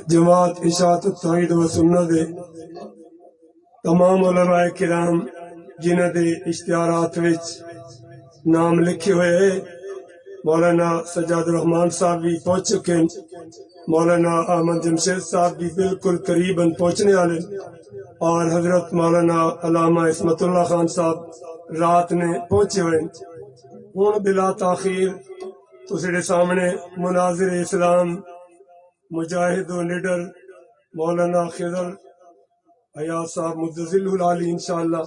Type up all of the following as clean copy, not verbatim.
جماعت اشاعت توحید و سنت دے تمام علماء کرام جنہاں دے اشتہارات وچ نام لکھے ہوئے مولانا سجاد الرحمان صاحب بھی پہنچ چکے ہیں، مولانا احمد جمشید صاحب بھی بالکل قریباً پہنچنے والے، اور حضرت مولانا علامہ عصمت اللہ خان صاحب رات نے پہنچے ہوئے ہیں۔ ہن بلا تاخیر تساڈے سامنے مناظر اسلام مجاہد و نڈر مولانا خضر حیات صاحب مدظل العالی انشاءاللہ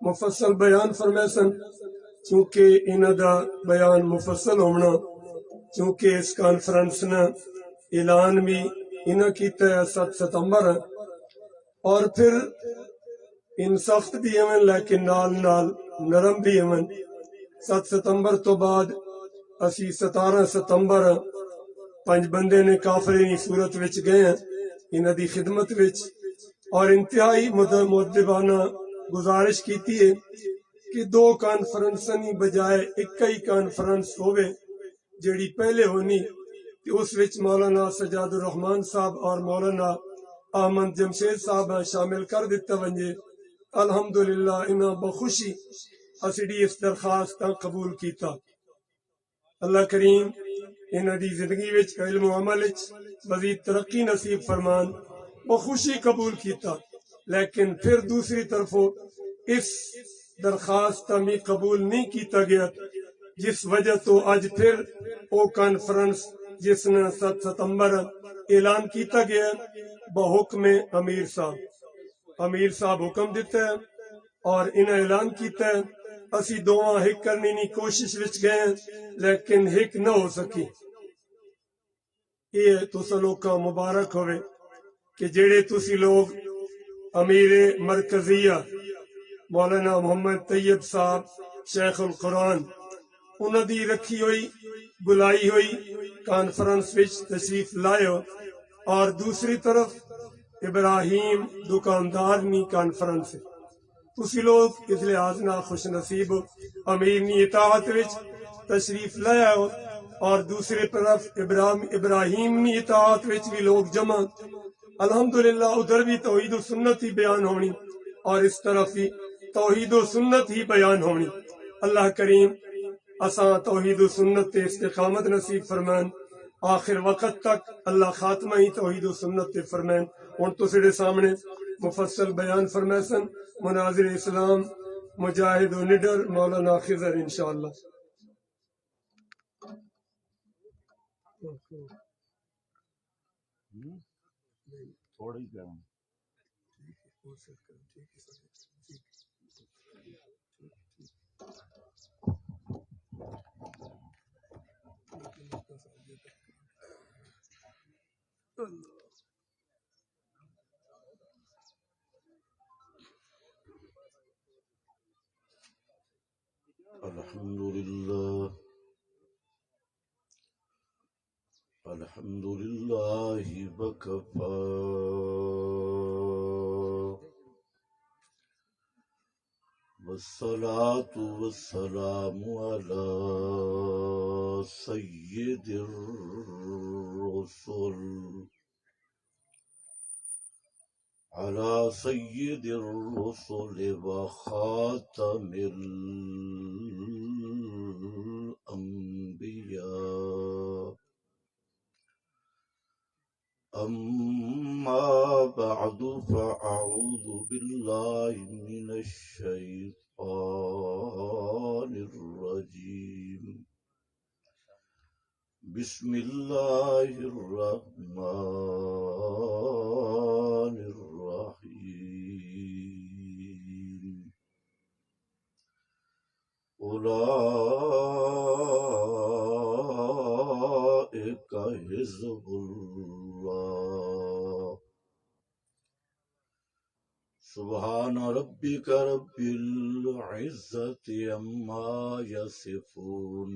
مفصل بیان فرمائے سن۔ چونکہ انہاں دا بیان مفصل ہونا، چونکہ اس کانفرنس نے اعلان بھی انہاں کیتا ہے 7 ستمبر، اور پھر ان سخت بھی ہیں لیکن نال نال نرم بھی ہیں۔ 7 ستمبر تو بعد اسی 17 ستمبر 5 بندے نے کافرینی صورت وچ گئے ہیں انہاں دی خدمت وچ، اور انتہائی مؤدبانہ گزارش کیتی ہے کہ 2 کانفرنساں دی بجائے ایک ہی کانفرنس ہوئے جیڑی پہلے ہونی، کہ اس وچ مولانا سجاد الرحمان صاحب اور مولانا احمد جمشید صاحب شامل کر دیتا ونجے۔ الحمدللہ انہاں بخوشی اسیڈی اس درخواست قبول کیتا۔ اللہ کریم انہاں دی زندگی وچ علم و عمل وچ مزید ترقی نصیب فرمان، بخوشی قبول کیتا۔ لیکن پھر دوسری طرفوں اس درخواست میں قبول نہیں کیتا گیا، جس وجہ تو اج پھر او کانفرنس جس نے 7 ستمبر اعلان کیتا گیا بحکم امیر صاحب حکم دیتا ہے اور انہیں اعلان کیتا ہے۔ اسی دوواں ہک کرنے کی کوشش وچ گئے لیکن ہک نہ ہو سکی۔ یہ تساں لوکاں مبارک ہوئے کہ جڑے تسی لوگ امیر مرکزیہ مولانا محمد طیب صاحب شیخ القرآن انہاں دی رکھی ہوئی بلائی ہوئی کانفرنس وچ تشریف لائے ہو، اور دوسری طرف ابراہیم دکاندار نی کانفرنس ہے۔ تسی لوگ اس لحاظ نہ خوش نصیب ہو، امیر نی اطاعت وچ تشریف لائے ہو، اور دوسری طرف ابراہیم نی اطاعت وچ بھی لوگ جمع۔ الحمدللہ ادھر بھی توحید و سنت ہی بیان ہونی اور اس طرف بھی توحید و سنت ہی بیان ہونی۔ اللہ کریم اساں توحید و سنت تے استقامت نصیب فرمائن، آخر وقت تک اللہ خاتمہ ہی توحید و سنت تے فرمائن۔ ہن تساڈے سامنے مفصل بیان فرمائے سن مناظر اسلام مجاہد و نڈر مولانا خضر انشاءاللہ۔ تھوڑی کہنا الحمد لله وكفى والصلاة والسلام على سيد الرسل وخاتم الأنبياء، أما بعد فأعوذ بالله من الشيطان الرجيم، بسم الله الرحمن الرحيم، أولئك حزب الله، سبحان ربك رب العزة عما يصفون،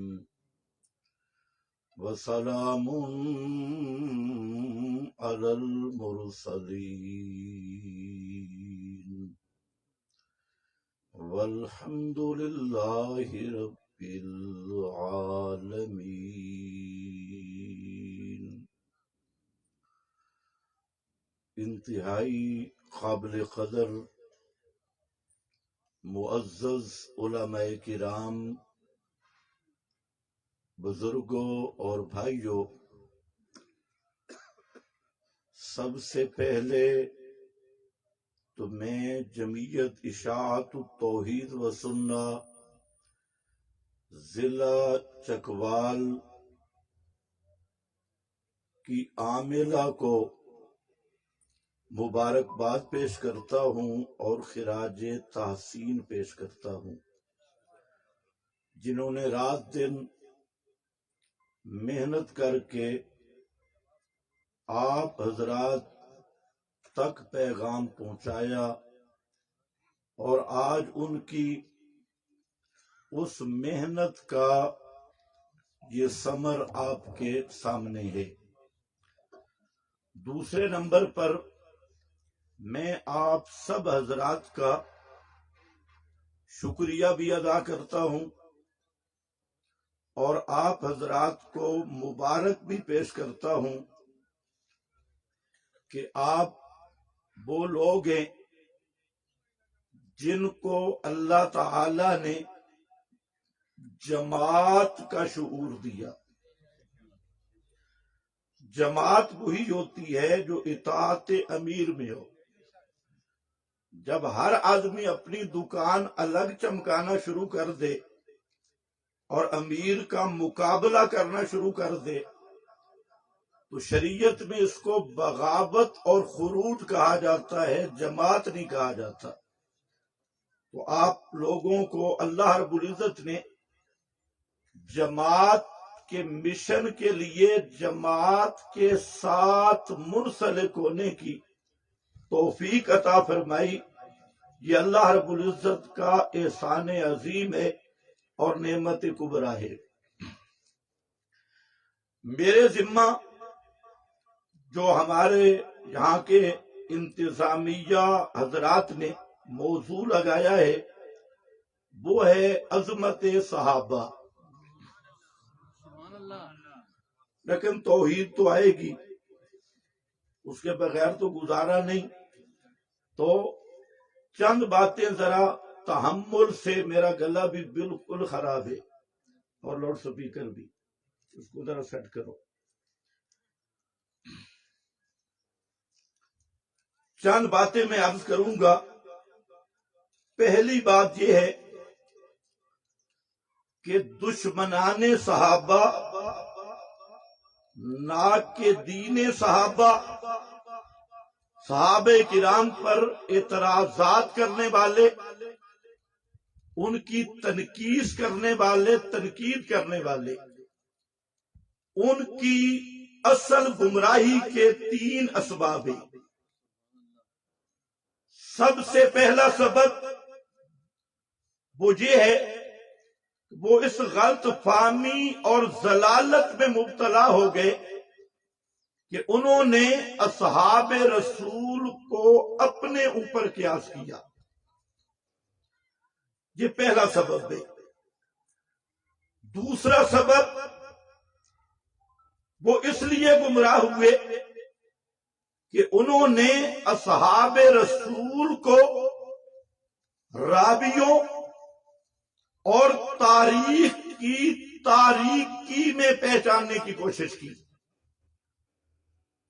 وسلام على المرسلين، والحمد لله رب العالمين۔ انتہائی قابل قدر معزز علماء کرام، بزرگوں اور بھائیوں، سب سے پہلے تو میں جمعیت اشاعت التوحید و سنہ ضلع چکوال کی عاملہ کو مبارکباد پیش کرتا ہوں اور خراج تحسین پیش کرتا ہوں، جنہوں نے رات دن محنت کر کے آپ حضرات تک پیغام پہنچایا، اور آج ان کی اس محنت کا یہ ثمر آپ کے سامنے ہے۔ دوسرے نمبر پر میں آپ سب حضرات کا شکریہ بھی ادا کرتا ہوں اور آپ حضرات کو مبارک بھی پیش کرتا ہوں کہ آپ وہ لوگ ہیں جن کو اللہ تعالی نے جماعت کا شعور دیا۔ جماعت وہی ہوتی ہے جو اطاعت امیر میں ہو۔ جب ہر آدمی اپنی دکان الگ چمکانا شروع کر دے اور امیر کا مقابلہ کرنا شروع کر دے تو شریعت میں اس کو بغاوت اور خروج کہا جاتا ہے، جماعت نہیں کہا جاتا۔ تو آپ لوگوں کو اللہ رب العزت نے جماعت کے مشن کے لیے جماعت کے ساتھ منسلک ہونے کی توفیق عطا فرمائی۔ یہ اللہ رب العزت کا احسان عظیم ہے اور نعمت کبریٰ ہے۔ میرے ذمہ جو ہمارے یہاں کے انتظامیہ حضرات نے موضوع لگایا ہے وہ ہے عظمت صحابہ، لیکن توحید تو آئے گی، اس کے بغیر تو گزارا نہیں۔ تو چند باتیں ذرا تحمل سے، میرا گلا بھی بالکل خراب ہے اور لاؤڈ سپیکر بھی، اس کو ذرا سیٹ کرو۔ چند باتیں میں عرض کروں گا۔ پہلی بات یہ ہے کہ دشمنان صحابہ، ناک کے دین صحابہ، صحابہ کرام پر اعتراضات کرنے والے، ان کی تنقید کرنے والے، تنقید کرنے والے، ان کی اصل گمراہی کے تین اسباب ہیں۔ سب سے پہلا سبب وہ یہ ہے کہ وہ اس غلط فہمی اور ضلالت میں مبتلا ہو گئے کہ انہوں نے اصحاب رسول کو اپنے اوپر قیاس کیا۔ یہ پہلا سبب ہے۔ دوسرا سبب وہ اس لیے گمراہ ہوئے کہ انہوں نے اصحاب رسول کو راویوں اور تاریخ کی تاریکی میں پہچاننے کی کوشش کی۔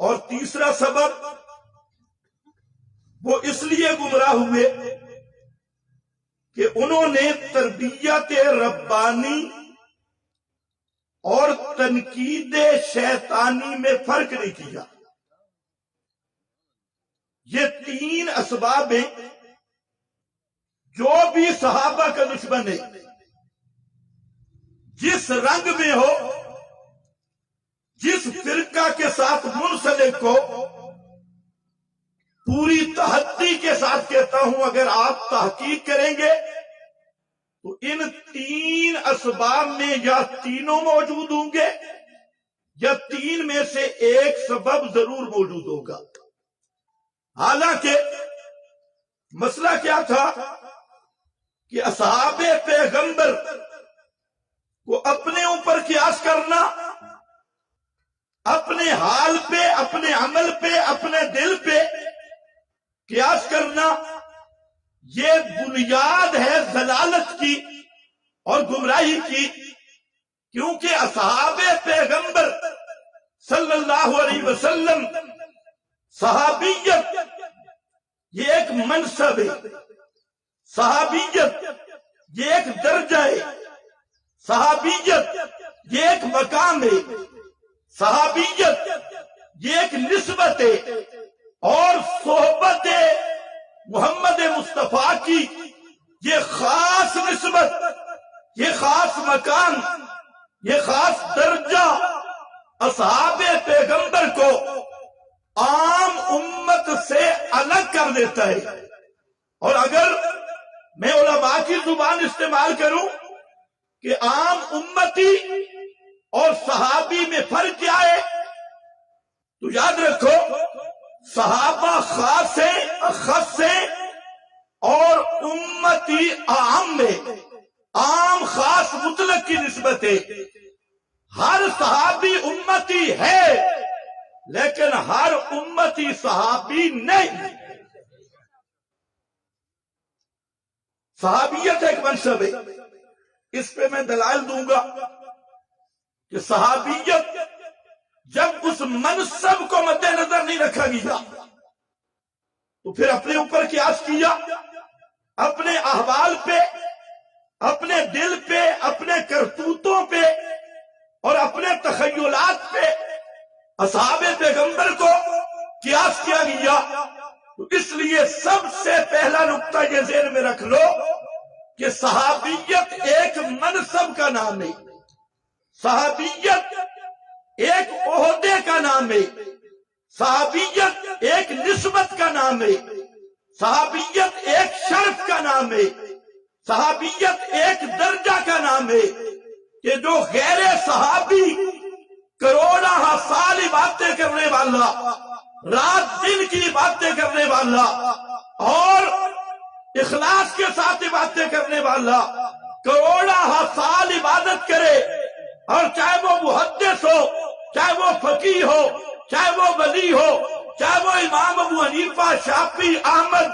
اور تیسرا سبب وہ اس لیے گمراہ ہوئے کہ انہوں نے تربیت ربانی اور تنقید شیطانی میں فرق نہیں کیا۔ یہ تین اسباب ہیں۔ جو بھی صحابہ کا دشمن ہے، جس رنگ میں ہو، جس فرقہ کے ساتھ منسلک ہو، پوری تحدی کے ساتھ کہتا ہوں اگر آپ تحقیق کریں گے تو ان تین اسباب میں یا تینوں موجود ہوں گے یا تین میں سے ایک سبب ضرور موجود ہوگا۔ حالانکہ مسئلہ کیا تھا کہ اصحاب پیغمبر کو اپنے اوپر قیاس کرنا، اپنے حال پہ، اپنے عمل پہ، اپنے دل پہ قیاس کرنا یہ بنیاد ہے ضلالت کی اور گمراہی کی، کیونکہ اصحاب پیغمبر صلی اللہ علیہ وسلم، صحابیت یہ ایک منصب ہے، صحابیت یہ ایک درجہ ہے، صحابیت یہ ایک مقام ہے، صحابیت یہ ایک نسبت ہے، اور صحبت محمد مصطفیٰ کی یہ خاص نسبت، یہ خاص مقام، یہ خاص درجہ اصحاب پیغمبر کو عام امت سے الگ کر دیتا ہے۔ اور اگر میں علماء کی زبان استعمال کروں کہ عام امتی اور صحابی میں فرق کیا ہے، تو یاد رکھو صحابہ خاص ہیں، اخص ہیں، اور امتی عام میں عام خاص مطلق کی نسبت ہے۔ ہر صحابی امتی ہے لیکن ہر امتی صحابی نہیں۔ صحابیت ایک منصب ہے، اس پہ میں دلائل دوں گا کہ صحابیت جب اس منصب کو مد نظر نہیں رکھا گیا تو پھر اپنے اوپر قیاس کیا، اپنے احوال پہ، اپنے دل پہ، اپنے کرتوتوں پہ اور اپنے تخیلات پہ اصحاب پیغمبر کو قیاس کیا گیا۔ تو اس لیے سب سے پہلا نقطہ یہ ذہن میں رکھ لو کہ صحابیت ایک منصب کا نام ہے، صحابیت ایک عہدے کا نام ہے، صحابیت ایک نسبت کا نام ہے، صحابیت ایک شرف کا نام ہے، صحابیت ایک درجہ کا نام ہے کہ جو غیر صحابی کروڑا سال عبادتیں کرنے والا، رات دن کی عبادتیں کرنے والا اور اخلاص کے ساتھ عبادتیں کرنے والا کروڑا سال عبادت کرے، اور چاہے وہ محدث ہو، چاہے وہ فقیہ ہو، چاہے وہ ولی ہو، چاہے وہ امام ابو حنیفہ، شافعی، احمد،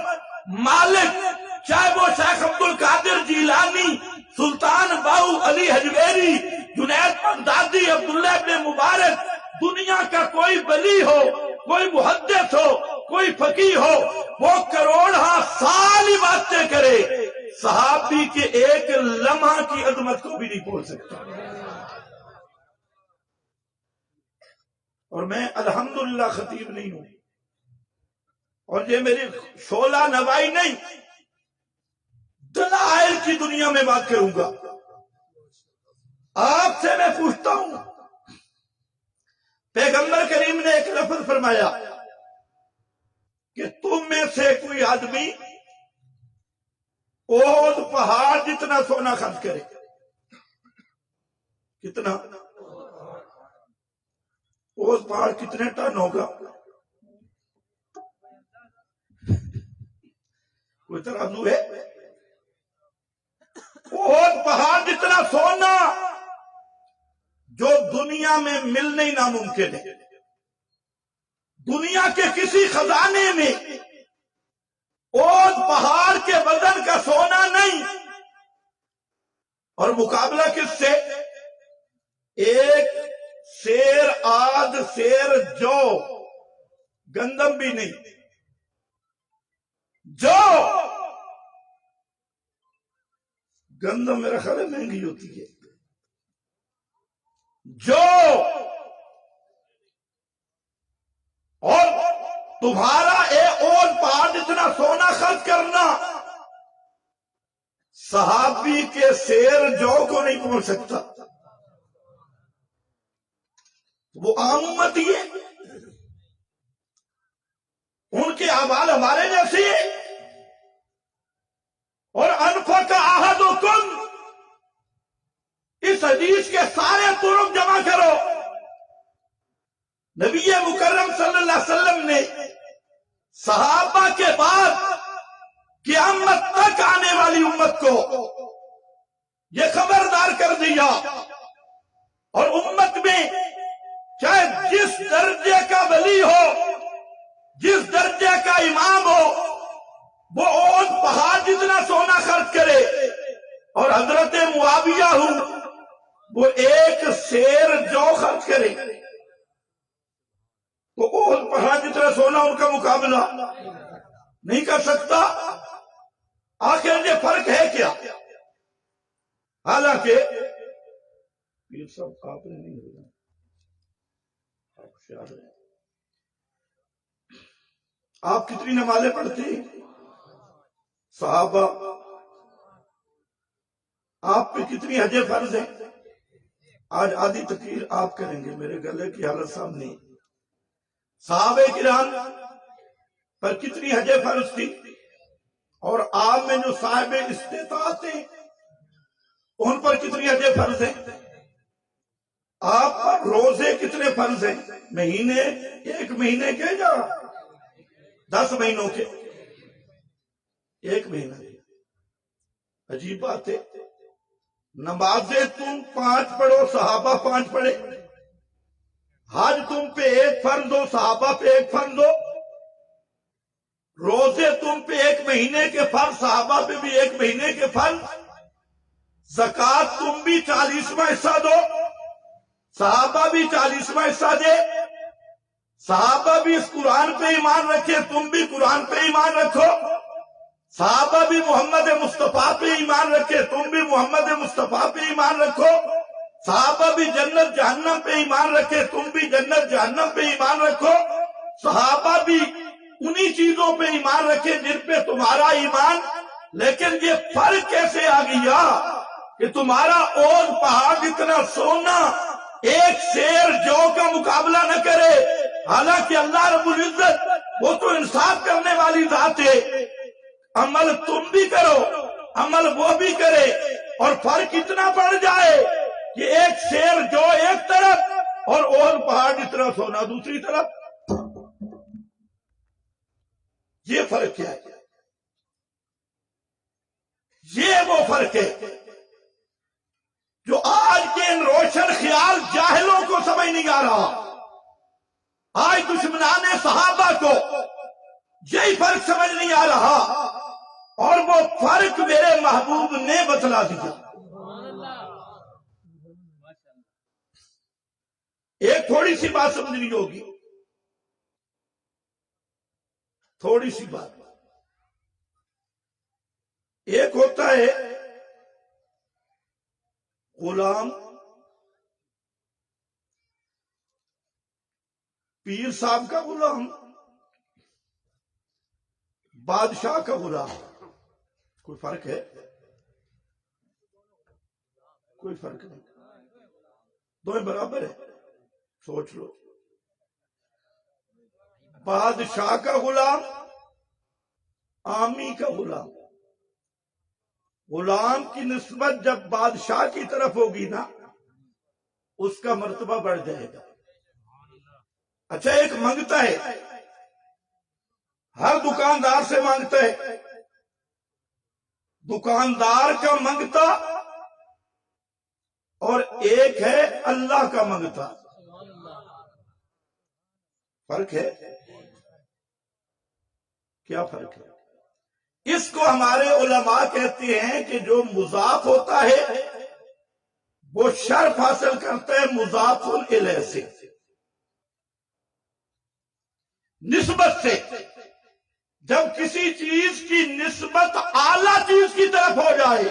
مالک، چاہے وہ شیخ عبد القادر جیلانی، سلطان باؤ، علی حجویری، جنید بغدادی، عبداللہ ابن مبارک، دنیا کا کوئی ولی ہو، کوئی محدث ہو، کوئی فقیہ ہو، وہ کروڑا سال عبادتیں کرے، صحابی کے ایک لمحہ کی عظمت کو بھی نہیں بول سکتا۔ اور میں الحمدللہ خطیب نہیں ہوں، اور یہ میری شعلہ نوائی نہیں، دلائل کی دنیا میں بات کروں گا۔ آپ سے میں پوچھتا ہوں، پیغمبر کریم نے ایک لفظ فرمایا کہ تم میں سے کوئی آدمی احد پہاڑ جتنا سونا خرچ کرے، کتنا؟ احد پہاڑ کتنے ٹن ہوگا؟ کوئی ترازو ہے؟ احد پہاڑ جتنا سونا جو دنیا میں ملنا ہی ناممکن ہے، دنیا کے کسی خزانے میں احد پہاڑ کے وزن کا سونا نہیں۔ اور مقابلہ کس سے؟ ایک سیر آدھ سیر جو، گندم بھی نہیں، جو گندم میرا خیال ہے مہنگی ہوتی ہے، جو، اور تمہارا احد پہاڑ جتنا سونا خرچ کرنا صحابی کے سیر جو کو نہیں پہنچ سکتا۔ وہ عام امتی ہے، ان کے اعمال ہمارے جیسے ہیں۔ اور انفق احدکم، اس حدیث کے سارے طرق جمع کرو، نبی مکرم صلی اللہ علیہ وسلم نے صحابہ کے بعد قیامت تک آنے والی امت کو یہ خبردار کر دیا، اور امت میں چاہے جس درجے کا ولی ہو، جس درجے کا امام ہو، حضرت معاویہ ہوں وہ ایک سیر جو خرچ کرے تو احد پہاڑ جتنا سونا ان کا مقابلہ نہیں کر سکتا. آخر یہ فرق ہے کیا؟ حالانکہ پیر صاحب آپ نے نہیں ہوگا، آپ ہوشیار ہیں. آپ کتنی نمازیں پڑھتے ہیں؟ صحابہ آپ پہ کتنی حجیں فرض ہیں؟ آج آدھی تقریر آپ کریں گے، میرے گلے کی حالت سامنے. صحابہ کرام پر کتنی حجیں فرض تھی؟ اور آپ میں جو صاحب استطاعت ہیں ان پر کتنی حجیں فرض ہیں؟ آپ پر روزے کتنے فرض ہیں؟ مہینے، ایک مہینے کے یا 10 مہینوں کے؟ ایک مہینہ. عجیب بات ہے. نمازیں تم 5 پڑھو، صحابہ 5 پڑھے. حج تم پہ 1 فرض ہو، صحابہ پہ 1 فرض ہو. روزے تم پہ 1 مہینے کے فرض، صحابہ پہ بھی 1 مہینے کے فرض. زکوٰۃ تم بھی 40واں حصہ دو، صحابہ بھی 40واں حصہ دے. صحابہ بھی اس قرآن پہ ایمان رکھے، تم بھی قرآن پہ ایمان رکھو. صحابہ بھی محمد مصطفیٰ پہ ایمان رکھے، تم بھی محمد مصطفیٰ پہ ایمان رکھو. صحابہ بھی جنت جہنم پہ ایمان رکھے، تم بھی جنت جہنم پہ ایمان رکھو. صحابہ بھی انہی چیزوں پہ ایمان رکھے جن پہ تمہارا ایمان. لیکن یہ فرق کیسے آ گیا کہ تمہارا احد پہاڑ جتنا سونا ایک شیر جو کا مقابلہ نہ کرے؟ حالانکہ اللہ رب العزت وہ تو انصاف کرنے والی ذات ہے. عمل تم بھی کرو، عمل وہ بھی کرے، اور فرق اتنا پڑ جائے کہ ایک شیر جو ایک طرف اور احد پہاڑ جتنا سونا دوسری طرف. یہ فرق کیا ہے؟ یہ وہ فرق ہے جو آج کے ان روشن خیال جاہلوں کو سمجھ نہیں آ رہا. آج دشمنان صحابہ کو یہی فرق سمجھ نہیں آ رہا، اور وہ فرق میرے محبوب نے بتلا دیا. ایک تھوڑی سی بات سمجھنی ہوگی، تھوڑی سی بات. ایک ہوتا ہے غلام، پیر صاحب کا غلام، بادشاہ کا غلام. کوئی فرق ہے؟ کوئی فرق نہیں، دونوں برابر ہے. سوچ لو، بادشاہ کا غلام، عامی کا غلام. غلام کی نسبت جب بادشاہ کی طرف ہوگی نا، اس کا مرتبہ بڑھ جائے گا. اچھا، ایک منگتا ہے، ہر دکاندار سے مانگتا ہے. دکاندار کا منگتا اور ایک ہے اللہ کا منگتا. فرق ہے؟ کیا فرق ہے؟ اس کو ہمارے علماء کہتے ہیں کہ جو مضاف ہوتا ہے وہ شرف حاصل کرتا ہے مضاف الیہ سے، نسبت سے. جب کسی چیز کی نسبت اعلیٰ چیز کی طرف ہو جائے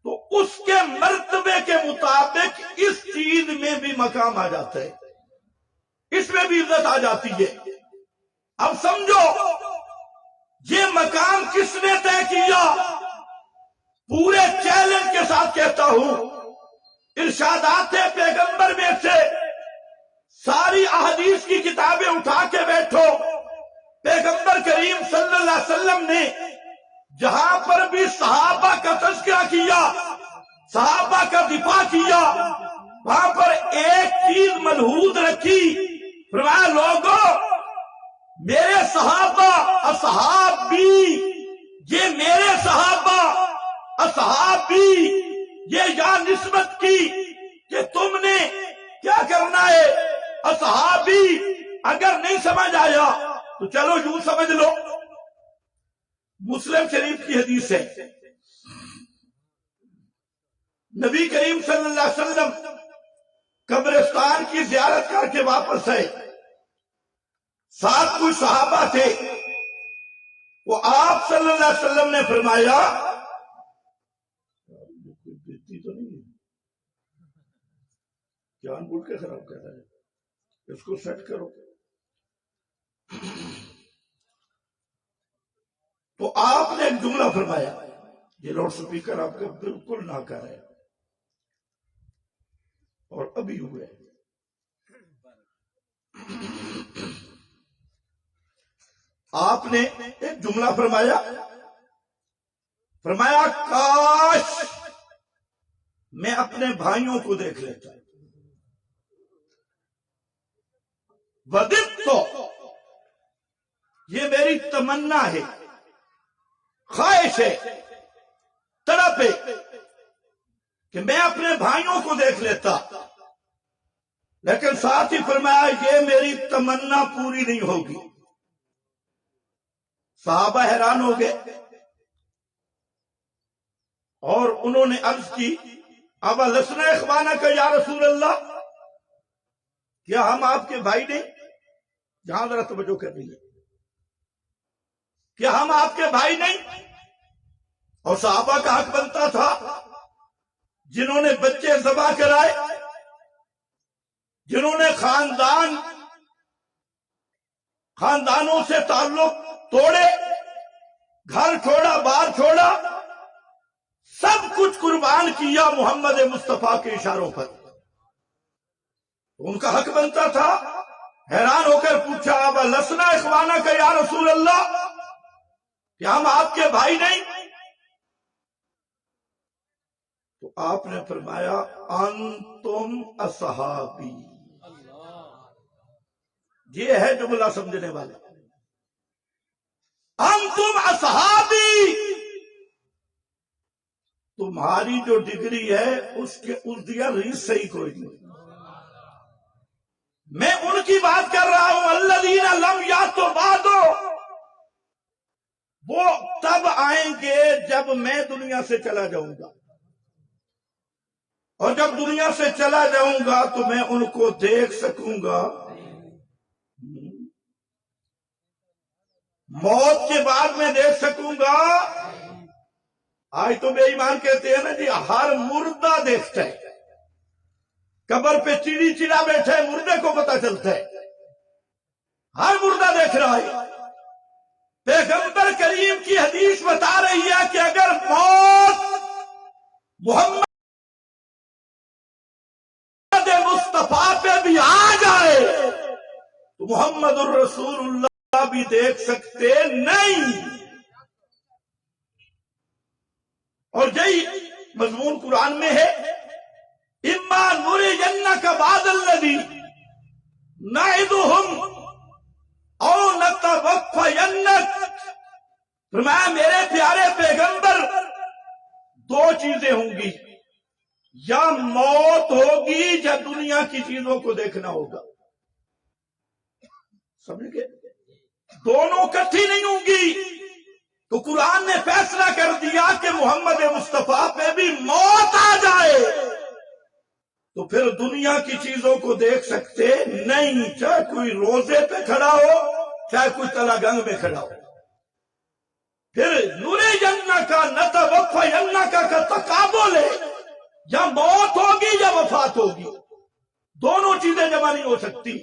تو اس کے مرتبے کے مطابق اس چیز میں بھی مقام آ جاتا ہے، اس میں بھی عزت آ جاتی ہے. اب سمجھو یہ مقام کس نے طے کیا؟ پورے چیلنج کے ساتھ کہتا ہوں، ارشادات پیغمبر میں سے ساری احادیث کی کتابیں اٹھا کے بیٹھو. پیغمبر کریم صلی اللہ علیہ وسلم نے جہاں پر بھی صحابہ کا تذکرہ کیا، صحابہ کا دفاع کیا، وہاں پر ایک چیز ملحوظ رکھی. فرمایا لوگوں، میرے صحابہ اصحابی، یہ میرے صحابہ اصحابی، یہ یا نسبت کی کہ تم نے کیا کرنا ہے اصحابی. اگر نہیں سمجھ آیا تو چلو یوں سمجھ لو. مسلم شریف کی حدیث ہے، نبی کریم صلی اللہ علیہ وسلم قبرستان کی زیارت کر کے واپس آئے، ساتھ کچھ صحابہ تھے، وہ آپ صلی اللہ علیہ وسلم نے فرمایا تو نہیں ہے، جان بوجھ کے خراب کر رہا ہے، اس کو سیٹ کرو۔ تو آپ نے ایک جملہ فرمایا، یہ لاؤڈ سپیکر آپ کا بالکل ناکارہ ہے، اور ابھی ہوئے آپ نے ایک جملہ فرمایا کاش میں اپنے بھائیوں کو دیکھ لیتا، وددت تو یہ میری تمنا ہے، خواہش ہے، تڑپ ہے کہ میں اپنے بھائیوں کو دیکھ لیتا، لیکن ساتھ ہی فرمایا یہ میری تمنا پوری نہیں ہوگی۔ صحابہ حیران ہو گئے اور انہوں نے عرض کی ابا لسنا اخوانک یا رسول اللہ، کیا ہم آپ کے بھائی نہیں؟ جہاں ذرا توجہ کر رہی ہے، کیا ہم آپ کے بھائی نہیں؟ اور صحابہ کا حق بنتا تھا جنہوں نے بچے ذبح کرائے، جنہوں نے خاندانوں سے تعلق توڑے، گھر چھوڑا، بار چھوڑا، سب کچھ قربان کیا محمد مصطفیٰ کے اشاروں پر، ان کا حق بنتا تھا۔ حیران ہو کر پوچھا ابا لسنا اخوانک یا رسول اللہ، کیا ہم آپ کے بھائی نہیں؟ تو آپ نے فرمایا انتم اصحابی، یہ ہے جملہ سمجھنے والے، انتم اصحابی، تمہاری جو ڈگری ہے اس دیا ریس صحیح کوئی نہیں، میں ان کی بات کر رہا ہوں الذین لم یاتوا بعد، وہ تب آئیں گے جب میں دنیا سے چلا جاؤں گا، اور جب دنیا سے چلا جاؤں گا تو میں ان کو دیکھ سکوں گا، موت کے بعد میں دیکھ سکوں گا۔ آج تو بے ایمان کہتے ہیں نا جی ہر مردہ دیکھتا ہے، قبر پہ چڑی چڑا بیٹھا ہے، مردے کو پتا چلتا ہے، ہر مردہ دیکھ رہا ہے۔ پیغمبر کریم کی حدیث بتا رہی ہے کہ اگر موت محمد مصطفیٰ پہ بھی آ جائے تو محمد الرسول اللہ بھی دیکھ سکتے نہیں، اور یہی مضمون قرآن میں ہے اما نرینک بعض الذی نعدہم او نتوفینک، فرمایا میرے پیارے پیغمبر دو چیزیں ہوں گی، یا موت ہوگی یا دنیا کی چیزوں کو دیکھنا ہوگا، سمجھ گئے؟ دونوں کٹھی نہیں ہوں گی۔ تو قرآن نے فیصلہ کر دیا کہ محمد مصطفیٰ پہ بھی موت آ جائے تو پھر دنیا کی چیزوں کو دیکھ سکتے نہیں، چاہے کوئی روزے پہ کھڑا ہو، چاہے کوئی تلا گنگ میں کھڑا ہو۔ پھر نرینک نتوفینک کا تقابل ہے، یا موت ہوگی یا وفات ہوگی، دونوں چیزیں جمع نہیں ہو سکتی۔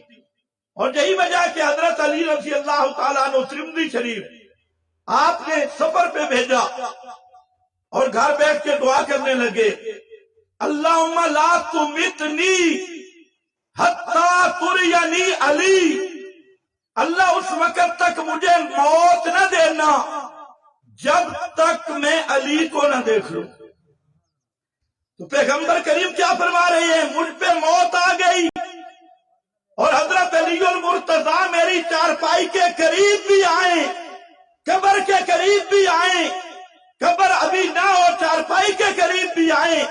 اور یہی وجہ کہ حضرت علی رضی اللہ تعالیٰ عنہ ترمذی شریف آپ نے سفر پہ بھیجا اور گھر بیٹھ کے دعا کرنے لگے اللہم لا تمتنی حتی ترینی علی، اللہ اس وقت تک مجھے موت نہ دینا جب تک میں علی کو نہ دیکھ لوں۔ تو پیغمبر کریم کیا فرما رہے ہیں؟ مجھ پہ موت آ گئی اور حضرت علی المرتضیٰ میری چارپائی کے قریب بھی آئیں، قبر کے قریب بھی آئیں، قبر ابھی نہ ہو چارپائی کے قریب بھی آئیں،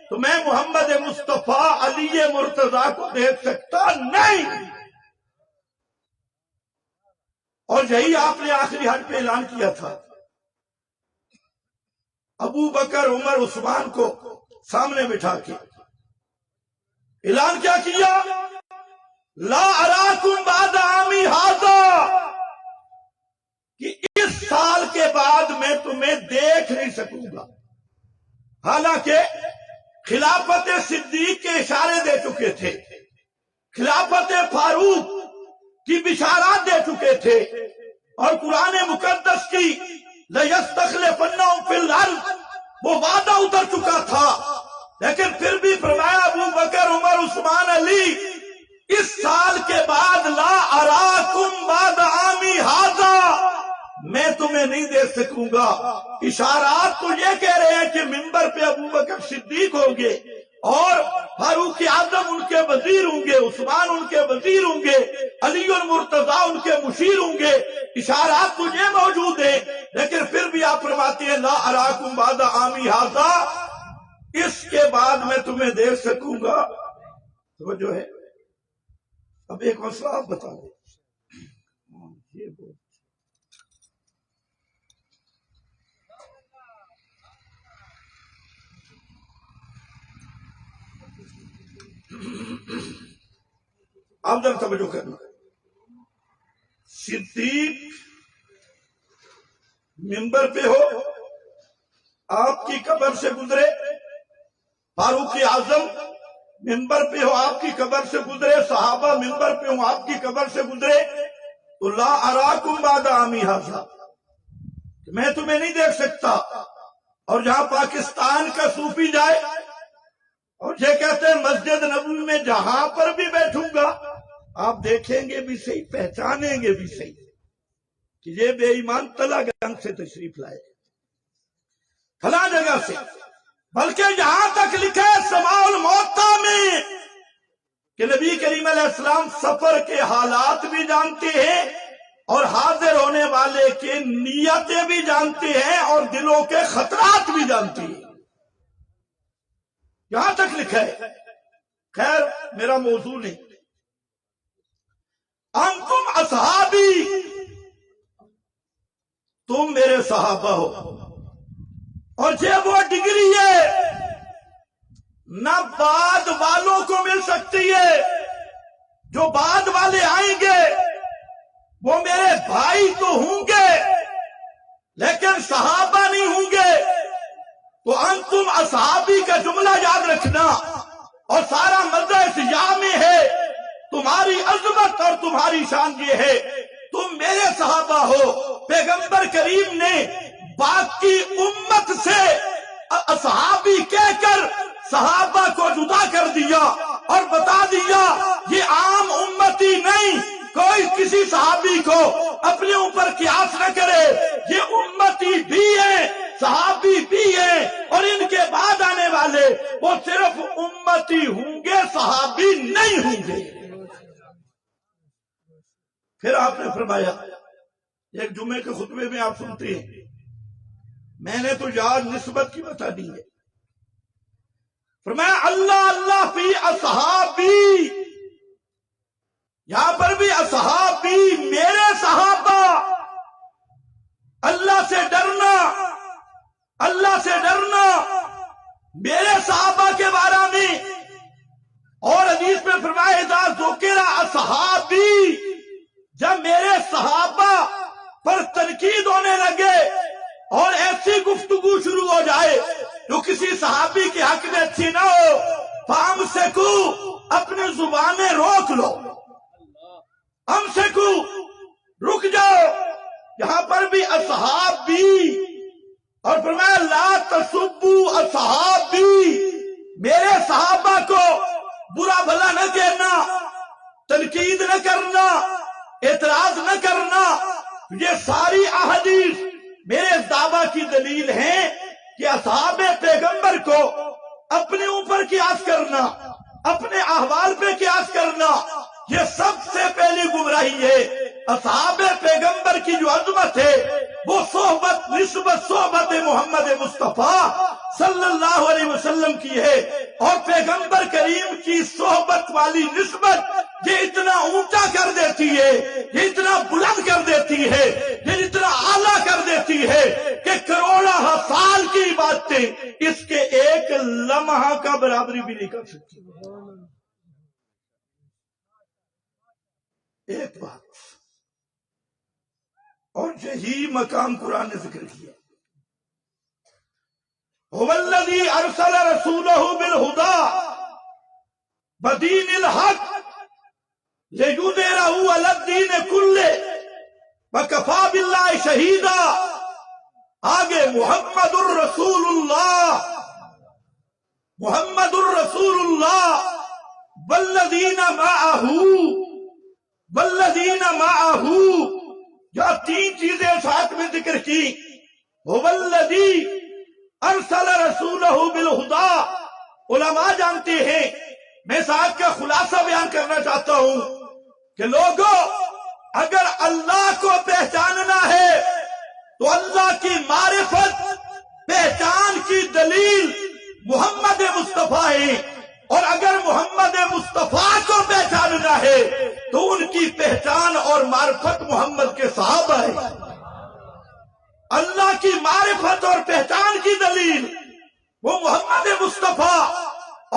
تو میں محمد مصطفیٰ علی مرتضیٰ کو دیکھ سکتا نہیں۔ اور یہی آپ نے آخری حج پہ اعلان کیا تھا، ابو بکر عمر عثمان کو سامنے بٹھا کے اعلان کیا کیا؟ لا اراکم بعد عامی ھذا، کہ اس سال کے بعد میں تمہیں دیکھ نہیں سکوں گا۔ حالانکہ خلافت صدیق کے اشارے دے چکے تھے، خلافت فاروق کی بشارات دے چکے تھے، اور قرآن مقدس کی لَيَسْتَخْلِفَنَّهُمْ فِي الْأَرْضِ وہ وعدہ اتر چکا تھا، لیکن پھر بھی فرمایا ابو بکر، عمر، عثمان، علی، اس سال کے بعد لا اراکم بعد عامی ھذا، میں تمہیں نہیں دے سکوں گا۔ اشارات تو یہ کہہ رہے ہیں کہ منبر پہ ابو بکر صدیق ہوں گے اور فاروق اعظم ان کے وزیر ہوں گے، عثمان ان کے وزیر ہوں گے، علی المرتضیٰ ان کے مشیر ہوں گے۔ اشارات تو یہ موجود ہیں، لیکن پھر بھی آپ فرماتے ہیں لا اراکم بعد عامی ھذا، اس کے بعد میں تمہیں دیکھ سکوں گا۔ تو جو ہے اب ایک مسئلہ آپ بتاؤ، یہ آپ ذرا توجہ کرنا، صدیق منبر پہ ہو، آپ کی قبر سے گزرے، فاروق اعظم منبر پہ ہو، آپ کی قبر سے گزرے، صحابہ منبر پہ ہو، آپ کی قبر سے گزرے، تو لا اراکم بعد عامی ھذا، میں تمہیں نہیں دیکھ سکتا۔ اور جہاں پاکستان کا صوفی جائے اور یہ کہتے ہیں مسجد نبوی میں جہاں پر بھی بیٹھوں گا آپ دیکھیں گے بھی صحیح، پہچانیں گے بھی صحیح کہ یہ بے ایمان تلا گنج سے تشریف لائے، فلاں جگہ سے، بلکہ یہاں تک لکھا ہے سماع الموتیٰ میں کہ نبی کریم علیہ السلام سفر کے حالات بھی جانتے ہیں اور حاضر ہونے والے کے نیتیں بھی جانتے ہیں اور دلوں کے خطرات بھی جانتے ہیں، یہاں تک لکھا ہے۔ خیر میرا موضوع نہیں، انتم اصحابی، تم میرے صحابہ ہو، اور یہ وہ ڈگری ہے نہ بعد والوں کو مل سکتی ہے، جو بعد والے آئیں گے وہ میرے بھائی تو ہوں گے لیکن صحابہ نہیں ہوں گے۔ تو انتم اصحابی کا جملہ یاد رکھنا، اور سارا مزہ اس یا میں ہے، تمہاری عظمت اور تمہاری شان یہ ہے تم میرے صحابہ ہو۔ پیغمبر کریم نے باقی امت سے اصحابی کہہ کر صحابہ کو جدا کر دیا اور بتا دیا یہ عام امتی نہیں، کوئی کسی صحابی کو اپنے اوپر قیاس نہ کرے، یہ امتی بھی ہے، صحابی بھی ہیں، اور ان کے بعد آنے والے وہ صرف امتی ہوں گے، صحابی نہیں ہوں گے۔ پھر آپ نے فرمایا، ایک جمعے کے خطبے میں آپ سنتے ہیں، میں نے تو یاد نسبت کی بتا دی ہے، فرمایا اللہ اللہ فی اصحابی، یہاں پر بھی اصحابی میرے صحابہ، اللہ سے ڈرنا، اللہ سے ڈرنا میرے صحابہ کے بارے میں۔ اور حدیث میں فرمایا اذا ذکر اصحابی، جب میرے صحابہ پر تنقید ہونے لگے اور ایسی گفتگو شروع ہو جائے جو کسی صحابی کے حق میں اچھی نہ ہو، فَأَمْسِكُوا، اپنی زبانیں روک لو، امسکو، رک جاؤ۔ یہاں پر بھی اصحابی، اور فرمایا لا تسبوا اصحابی، میرے صحابہ کو برا بھلا نہ کہنا، تنقید نہ کرنا، اعتراض نہ کرنا۔ یہ ساری احادیث میرے دعویٰ کی دلیل ہیں کہ اصحاب پیغمبر کو اپنے اوپر قیاس کرنا، اپنے احوال پہ قیاس کرنا، یہ سب سے پہلی گمراہی ہے۔ اصحاب پیغمبر کی جو عظمت ہے وہ صحبت، نسبت صحبت محمد مصطفیٰ صلی اللہ علیہ وسلم کی ہے، اور پیغمبر کریم کی صحبت والی نسبت یہ اتنا اونچا کر دیتی ہے، یہ اتنا بلند کر دیتی ہے، یہ اتنا اعلیٰ کر دیتی ہے کہ کروڑا سال کی باتیں اس کے ایک لمحہ وہاں کا برابری بھی نہیں کر سکتی. ایک بات اور یہی مقام قرآن نے ذکر کیا. هو الذی ارسل رسولہ بالہدی ودین الحق لیظہرہ علی الدین کلہ وکفی باللہ شہیدا. آگے محمد الرسول اللہ، محمد الرسول اللہ والذین معہ، یا تین چیزیں ساتھ میں ذکر کی. هو الذی ارسل رسولہ بالہدی. علماء جانتے ہیں، میں ساتھ کا خلاصہ بیان کرنا چاہتا ہوں کہ لوگوں اگر اللہ کو پہچاننا ہے تو اللہ کی معرفت پہچان کی دلیل محمد مصطفیٰ ہے، اور اگر محمد مصطفیٰ کو پہچاننا ہے تو ان کی پہچان اور معرفت محمد کے صحابہ ہے. اللہ کی معرفت اور پہچان کی دلیل وہ محمد مصطفیٰ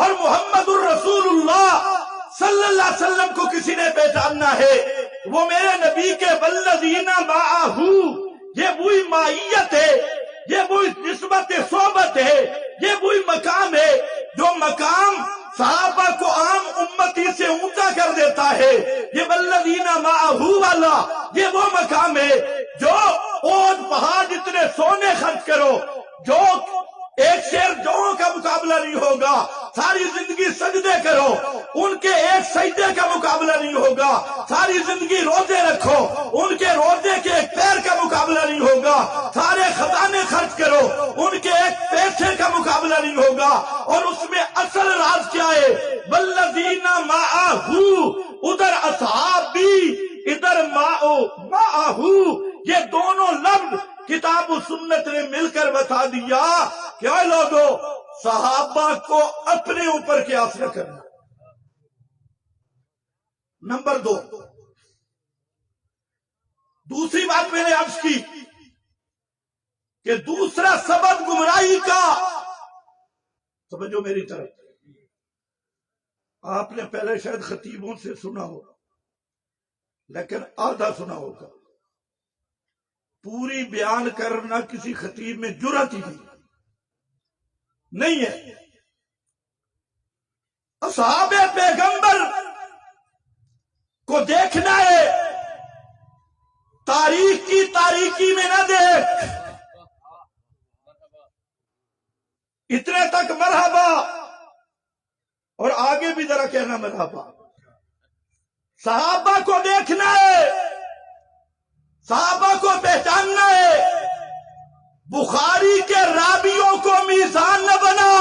اور محمد الرسول اللہ صلی اللہ علیہ وسلم کو کسی نے پہچاننا ہے، وہ میرے نبی کے والذین معہ. یہ وہی معیت ہے، یہ وہی نسبت صحبت ہے، یہ وہی مقام ہے جو مقام صحابہ کو عام امتی سے اونچا کر دیتا ہے. یہ والذین معہ والا یہ وہ مقام ہے جو اونٹ پہاڑ جتنے سونے خرچ کرو، جو ایک شیر جوؤں کا مقابلہ نہیں ہوگا. ساری زندگی سجدے کرو، ان کے ایک سجدے کا مقابلہ نہیں ہوگا. ساری زندگی روزے رکھو، ان کے روزے کے ایک پیر کا مقابلہ نہیں ہوگا. سارے خزانے خرچ کرو، ان کے ایک پیسے کا مقابلہ نہیں ہوگا. اور اس میں اصل راز کیا ہے؟ والذین معہ، ادھر اصحابی ادھر معہ. یہ دونوں لفظ کتاب و سنت نے مل کر بتا دیا کہ اے لوگوں صحابہ کو اپنے اوپر قیاس نہ کرنا. نمبر 2، دوسری بات میں نے عرض کی کہ دوسرا سبب گمراہی کا، سمجھو میری طرف، آپ نے پہلے شاید خطیبوں سے سنا ہوگا لیکن آدھا سنا ہوگا. پوری بیان کرنا کسی خطیب میں جرأت ہی نہیں ہے. اصحاب پیغمبر کو دیکھنا ہے، تاریخ کی تاریکی میں نہ دیکھ. اتنے تک مرحبا، اور آگے بھی ذرا کہنا مرحبا. صحابہ کو دیکھنا ہے، صحابہ کو پہچاننا ہے. بخاری کے راویوں کو میزان نہ بنا،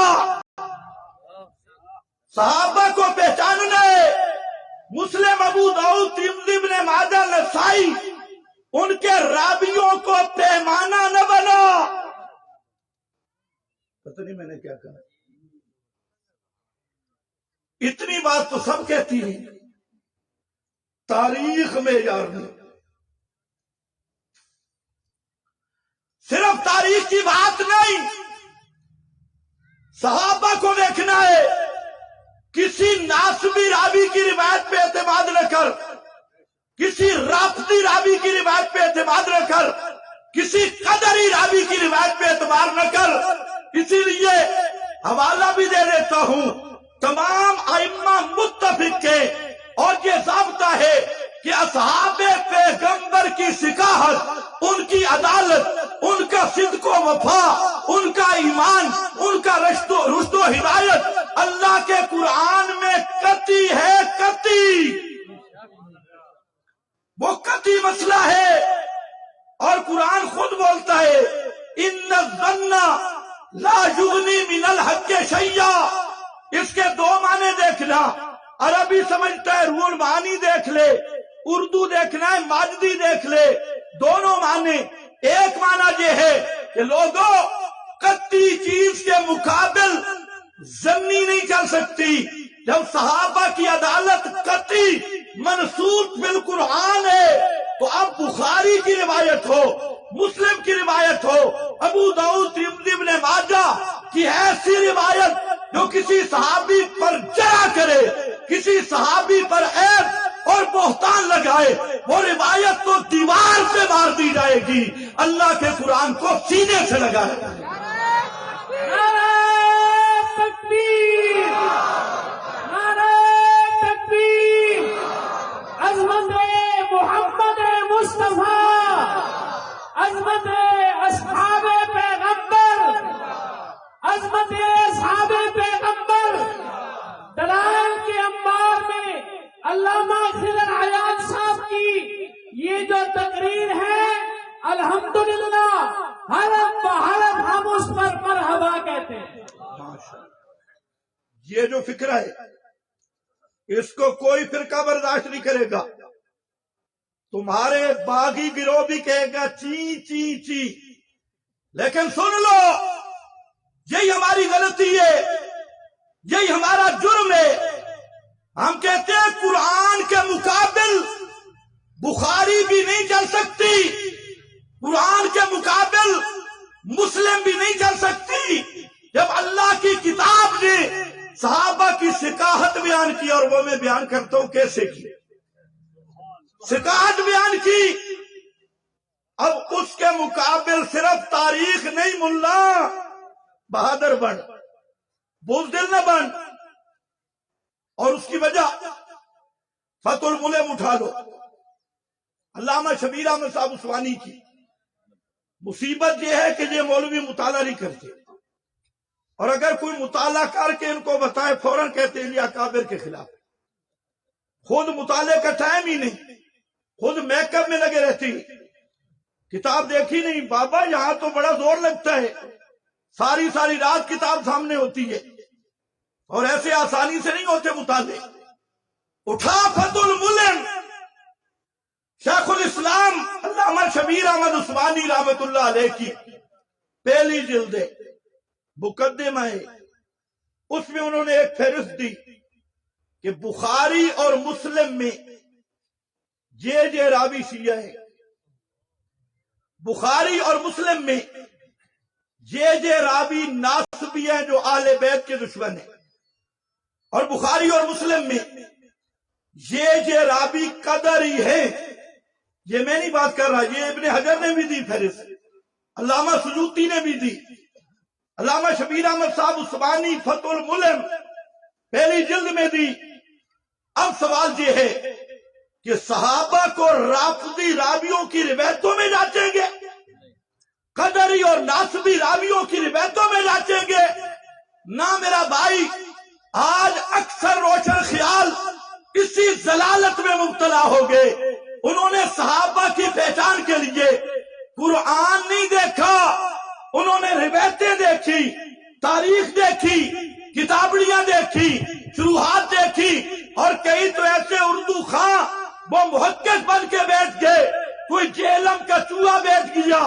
صحابہ کو پہچاننا ہے. مسلم، ابو داؤد، ترمذی، ابن ماجہ، نسائی، ان کے راویوں کو پیمانہ نہ بنا. پتہ نہیں میں نے کیا کہا. اتنی بات تو سب کہتی ہیں، تاریخ میں یار نہیں. صرف تاریخ کی بات نہیں، صحابہ کو دیکھنا ہے. کسی ناسبی راوی کی روایت پہ اعتماد نہ کر، کسی رافضی راوی کی روایت پہ اعتماد نہ کر، کسی قدری راوی کی روایت پہ اعتماد نہ کر. اسی لیے حوالہ بھی دے دیتا ہوں، تمام ائمہ متفق ہیں اور یہ ضابطہ ہے کہ اصحاب پیغمبر کی ثقافت، ان کی عدالت، ان کا صدق و وفا، ان کا ایمان، ان کا رشد و ہدایت اللہ کے قرآن میں قطعی ہے. قطعی، وہ قطعی مسئلہ ہے. اور قرآن خود بولتا ہے ان الظن لا یغنی من الحق شیئا. اس کے دو معنی دیکھنا، عربی سمجھتا ہے روح المعانی دیکھ لے، اردو دیکھنا ہے ماجدی دیکھ لے. دونوں معنی. ایک معنی یہ ہے کہ لوگوں قطعی چیز کے مقابل ظنی نہیں چل سکتی. جب صحابہ کی عدالت قطعی منصوص بالقرآن ہے تو اب بخاری کی روایت ہو، مسلم کی روایت ہو، ابو داؤد، ترمذی، ابن ماجہ کی ایسی روایت جو کسی صحابی پر جرح کرے، کسی صحابی پر عیب اور بہتان لگائے، وہ روایت تو دیوار سے مار دی جائے گی، اللہ کے قرآن کو سینے سے لگائے گا۔ نعرہ تکبیر، نعرہ تکبیر، عظمت محمد مصطفیٰ، عظمت اصحاب پیغمبر، عظمت اصحاب پیغمبر۔ دلائل کے انبار میں علامہ خضر حیات صاحب کی یہ جو تقریر ہے، الحمدللہ حرف بحرف ہم اس پر مرحبا کہتے ہیں۔ یہ جو فکر ہے اس کو کوئی فرقہ برداشت نہیں کرے گا۔ تمہارے باغی گروہ بھی کہے گا چی چی چی، لیکن سن لو، یہی ہماری غلطی ہے، یہی ہمارا جرم ہے۔ ہم کہتے ہیں قرآن کے مقابل بخاری بھی نہیں چل سکتی، قرآن کے مقابل مسلم بھی نہیں چل سکتی۔ جب اللہ کی کتاب نے صحابہ کی ثقافت بیان کی، اور وہ میں بیان کرتا ہوں کیسے کی ثقافت بیان کی، اب اس کے مقابل صرف تاریخ نہیں، ملا بہادر بن، بزدل نہ بن۔ اور اس کی وجہ فتح الملم اٹھا لو، علامہ شبیر احمد صاحب عثمانی کی مصیبت یہ ہے کہ یہ مولوی مطالعہ نہیں کرتے، اور اگر کوئی مطالعہ کر کے ان کو بتائے فوراً کہتے ہیں یہ اکابر کے خلاف، خود مطالعے کا ٹائم ہی نہیں، خود میک اپ میں لگے رہتی، کتاب دیکھی نہیں۔ بابا یہاں تو بڑا زور لگتا ہے، ساری ساری رات کتاب سامنے ہوتی ہے، اور ایسے آسانی سے نہیں ہوتے مطالعے۔ اٹھا فتح الملم، شیخ الاسلام علامہ شبیر احمد عثمانی رحمت اللہ علیہ کی پہلی جلد مقدمہ ہے، اس میں انہوں نے ایک فہرست دی کہ بخاری اور مسلم میں جے راوی شیعہ ہیں، بخاری اور مسلم میں جے راوی ناصبی ہیں جو اہل بیت کے دشمن ہیں، اور بخاری اور مسلم میں جے راوی قدری ہیں۔ یہ میں نہیں بات کر رہا، یہ ابن حجر نے بھی دی فہرست، علامہ سیوطی نے بھی دی، علامہ شبیر احمد صاحب عثمانی فتح الملم پہلی جلد میں دی۔ اب سوال یہ ہے کہ صحابہ کو رافضی راویوں کی روایتوں میں جانچیں گے، قدری اور ناصبی راویوں کی روایتوں میں جانچیں گے؟ نہ میرا بھائی، آج اکثر روشن خیال اسی ضلالت میں مبتلا ہو گئے۔ انہوں نے صحابہ کی پہچان کے لیے قرآن نہیں دیکھا، انہوں نے روایتیں دیکھی، تاریخ دیکھی، کتابڑیاں دیکھی، شروحات دیکھی، اور کئی تو ایسے اردو خاں وہ محقق بن کے بیٹھ گئے، کوئی جہلم کا چوہا بیٹھ گیا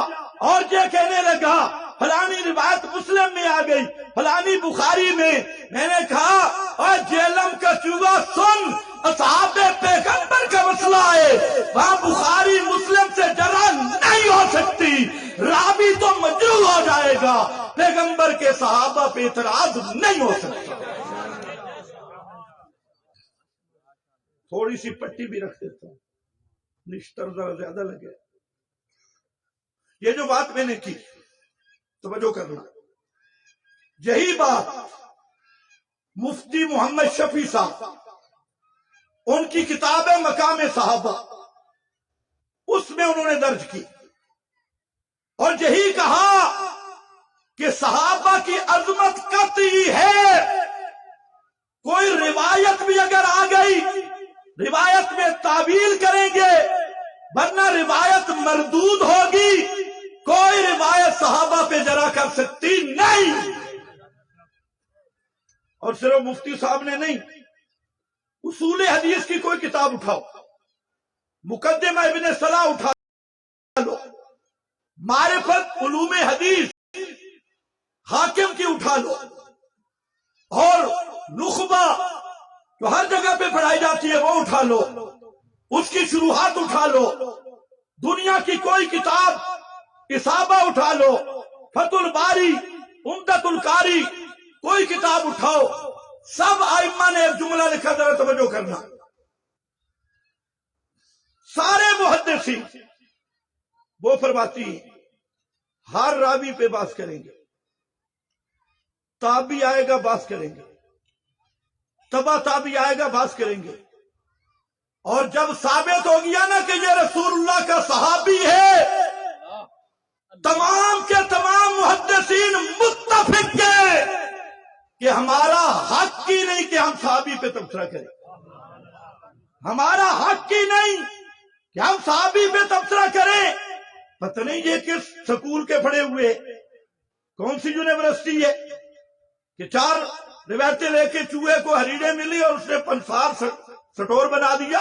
اور یہ کہنے لگا فلانی روایت مسلم میں آ گئی، فلانی بخاری میں۔ میں نے کہا اور جہلم کا چوہا سن، اصحاب پیغمبر کا مسئلہ ہے، وہاں بخاری مسلم سے جرح نہیں ہو سکتی، راوی تو مجروح ہو جائے گا، پیغمبر کے صحابہ پہ اعتراض نہیں ہو سکتا۔ تھوڑی سی پٹی بھی رکھ دیتا ہوں، نشتر ذرا زیادہ لگے۔ یہ جو بات میں نے کی توجہ کرنا، یہی بات مفتی محمد شفیع صاحب ان کی کتاب ہے مقام صحابہ، اس میں انہوں نے درج کی، اور یہی کہا کہ صحابہ کی عظمت قطعی ہے، کوئی روایت بھی اگر آ گئی روایت میں تعویل کریں گے، ورنہ روایت مردود ہوگی، کوئی روایت صحابہ پہ جرح کر سکتی نہیں۔ اور صرف مفتی صاحب نے نہیں، اصول حدیث کی کوئی کتاب اٹھاؤ، مقدمہ ابن صلاح اٹھا لو، معرفت علوم حدیث حاکم کی اٹھا لو، اور نخبہ جو ہر جگہ پہ پڑھائی جاتی ہے وہ اٹھا لو، اس کی شروحات اٹھا لو، دنیا کی کوئی کتاب اصابہ اٹھا لو، فتح الباری، عمدۃ القاری، کوئی کتاب اٹھاؤ، سب آئمہ نے ایک جملہ لکھا، ذرا توجہ کرنا، سارے محدثین وہ فرماتی ہیں ہر راوی پہ بحث کریں گے، تابعی آئے گا بحث کریں گے، تبع تابعی آئے گا بحث کریں گے، اور جب ثابت ہو گیا نا کہ یہ رسول اللہ کا صحابی ہے، تمام کے تمام محدثین متفق ہیں کہ ہمارا حق ہی نہیں کہ ہم صحابی پہ تبصرہ کریں، ہمارا حق ہی نہیں کہ ہم صحابی پہ تبصرہ کریں۔ پتہ نہیں یہ کس سکول کے پڑھے ہوئے، کون سی یونیورسٹی ہے کہ 4 روایتیں لے کے چوہے کو ہریڑے ملی اور اس نے پنسار سٹور بنا دیا۔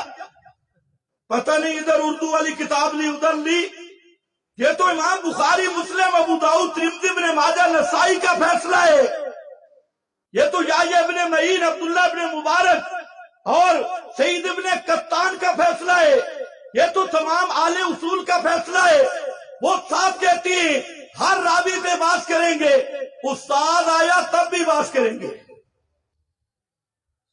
پتہ نہیں ادھر اردو والی کتاب لی ادھر لی۔ یہ تو امام بخاری، مسلم، ابو داؤد، ترمذی، ابن ماجہ، نسائی کا فیصلہ ہے۔ یہ تو یحییٰ ابن معین، عبداللہ ابن مبارک اور سعید ابن قطان کا فیصلہ ہے۔ یہ تو تمام اہل اصول کا فیصلہ ہے۔ وہ صاحب کہتی ہیں ہر راوی پہ بحث کریں گے، استاد آیا تب بھی بحث کریں گے۔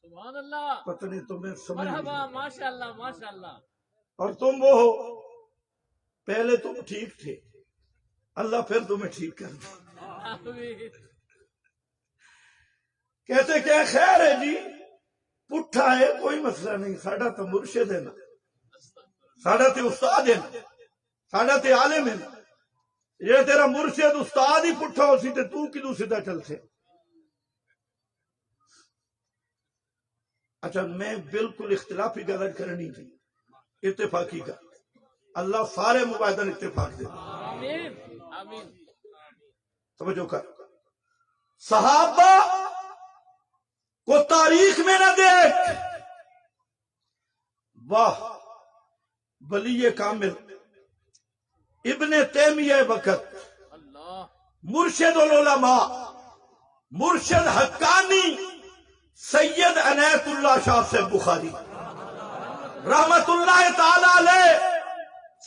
سبحان اللہ، پتہ نہیں تمہیں سمجھ نہیں۔ مرحبا، ماشاءاللہ ماشاءاللہ۔ اور تم وہ ہو، پہلے تم ٹھیک تھے، اللہ پھر تمہیں ٹھیک کر دے۔ آمین۔ کہتے کہ خیر ہے جی، پٹھا ہے کوئی مسئلہ نہیں، ساڈا تو مرشد ہے نا، ساڈا تے استاد ہے نا، ساڈا تے عالم ہے نا۔ یہ تیرا مرشد استاد ہی پٹھا ہو سی تے تو کدوں سیدھا چل سے۔ اچھا میں بالکل اختلافی گل کرنی تھی، اتفاقی کا، اللہ سارے مباحثہ اتفاق دے۔ آمین آمین۔ توجہ کر، صحابہ کو تاریخ میں نہ دیکھ، واہ ولی کامل ابن تیمیہ وقت، اللہ، مرشد العلماء، مرشد حقانی سید عنایت اللہ شاہ سے بخاری رحمت اللہ تعالی علیہ،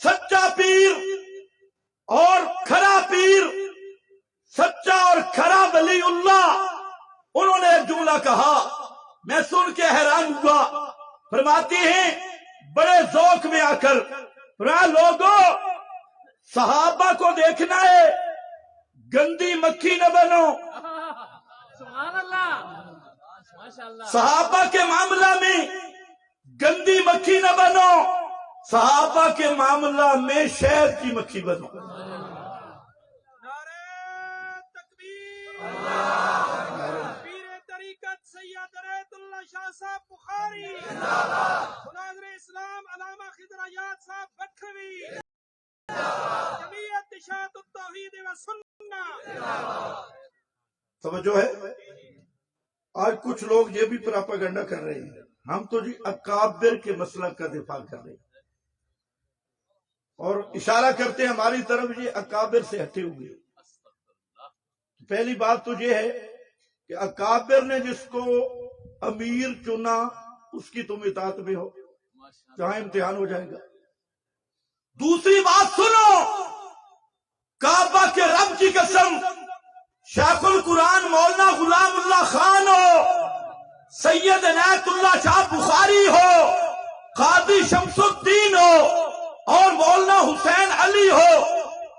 سچا پیر اور کھرا پیر، سچا اور کھرا ولی اللہ، انہوں نے ایک جملہ کہا، میں سن کے حیران ہوا۔ فرماتی ہیں بڑے ذوق میں آ کر، لوگوں صحابہ کو دیکھنا ہے، گندی مکھی نہ بنو۔ سبحان اللہ، ماشاءاللہ۔ صحابہ کے معاملہ میں گندی مکھی نہ بنو، صحابہ کے معاملہ میں شہد کی مکھی بنو۔ نعرہ تکبیر، پیر طریقت سید عنایت اللہ شاہ صاحب بخاری، مناظر اسلام علامہ خضر حیات صاحب بکھوی، جمعیت اشاعت التوحید و سنہ۔ توجہ ہے؟ آج کچھ لوگ یہ بھی پراپاگنڈا کر رہے ہیں، ہم تو جی اکابر کے مسلک کا دفاع کر رہے ہیں، اور اشارہ کرتے ہیں ہماری طرف یہ اکابر سے ہٹے ہوئے۔ پہلی بات تو یہ ہے کہ اکابر نے جس کو امیر چنا اس کی تم اطاعت میں ہو، جہاں امتحان ہو جائے گا۔ دوسری بات سنو، کعبہ کے رب کی قسم، شیخ القرآن مولانا غلام اللہ خان ہو، سید عنایت اللہ شاہ بخاری ہو، قاضی شمس الدین ہو اور مولانا حسین علی ہو،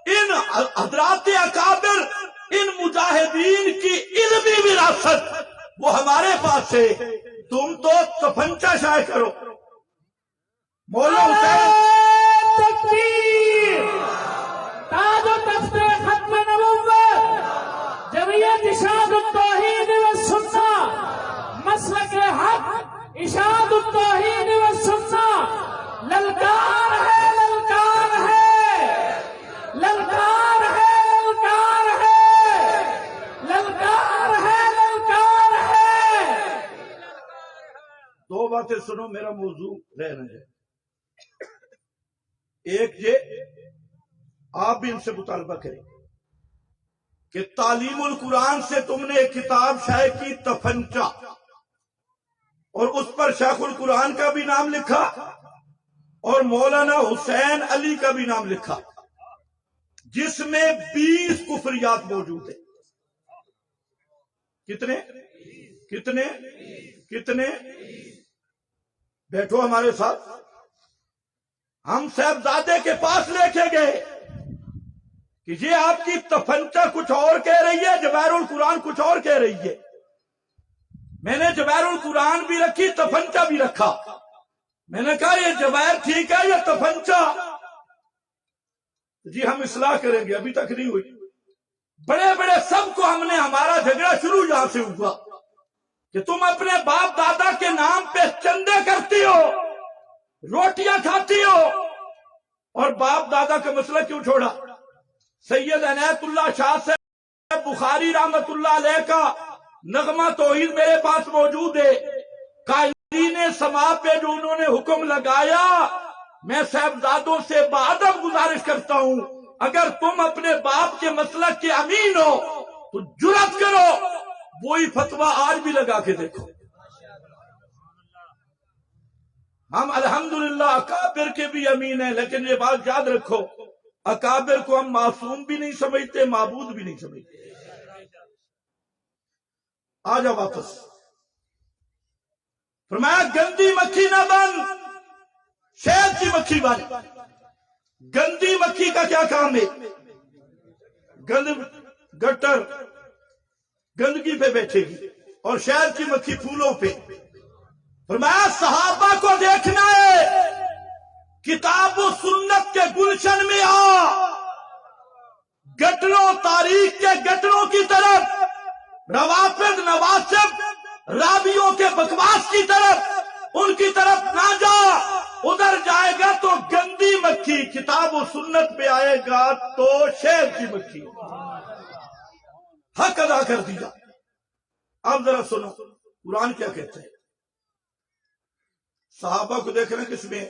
ان حضرات اکابر، ان مجاہدین کی علمی وراثت وہ ہمارے پاس ہے۔ تم تو تفنچا شائع کرو۔ مولانا حسین تکبیر، تاج و تخت ختم نبوت، جمعیت اشاعت التوحید و سنہ، مسلک حق اشاعت التوحید و سنہ، للکار ہے، للکار ہے، للکار ہے، للکار ہے، للکار ہے، للکار ہے۔ دو باتیں سنو، میرا موضوع رہ رہے ہیں۔ ایک یہ آپ بھی ان سے مطالبہ کریں کہ تعلیم القرآن سے تم نے ایک کتاب شائع کی تفنچا، اور اس پر شیخ القرآن کا بھی نام لکھا اور مولانا حسین علی کا بھی نام لکھا، جس میں 20 کفریات موجود ہیں۔ کتنے کتنے کتنے؟ بیٹھو ہمارے ساتھ. ہم صاحبزادے کے پاس لے کے گئے کہ یہ آپ کی تفنچا کچھ اور کہہ رہی ہے، جواہر القرآن کچھ اور کہہ رہی ہے. میں نے جواہر القرآن بھی رکھی، تفنچا بھی رکھا. میں نے کہا یہ جواہر ٹھیک ہے یا تفنچا؟ جی ہم اصلاح کریں گے، ابھی تک نہیں ہوئی. بڑے بڑے سب کو ہم نے، ہمارا جھگڑا شروع یہاں سے ہوا کہ تم اپنے باپ دادا کے نام پہ چندے کرتی ہو، روٹیاں کھاتی ہو، اور باپ دادا کا مسئلہ کیوں چھوڑا؟ سید عنایت اللہ شاہ سے بخاری رحمت اللہ علیہ کا نغمہ توحید میرے پاس موجود ہے. قائلین سما پہ جو انہوں نے حکم لگایا، میں صاحبزادوں سے بادب گزارش کرتا ہوں، اگر تم اپنے باپ کے مسلک کے امین ہو تو جرأت کرو وہی فتویٰ آج بھی لگا کے دیکھو. ہم الحمدللہ اکابر کے بھی امین ہیں، لیکن یہ بات یاد رکھو، اکابر کو ہم معصوم بھی نہیں سمجھتے، معبود بھی نہیں سمجھتے. آ جاؤ واپس. فرمایا گندی مکھی نہ بن، شہد کی مکھی بن. گندی مکھی کا کیا کام ہے؟ گٹر گندگی پہ بیٹھے گی، اور شہد کی مکھی پھولوں پہ. فرمایا صحابہ کو دیکھنا ہے، کتاب و سنت کے گلشن میں آ، گٹروں تاریخ کے گٹروں کی طرف، روافض نواسب رابیوں کے بکواس کی طرف ان کی طرف نہ جا. ادھر جائے گا تو گندی مکھی، کتاب و سنت پہ آئے گا تو شہد کی مکھی. حق ادا کر دیا. اب ذرا سنو قرآن کیا کہتا ہے. صحابہ کو دیکھنا کس میں؟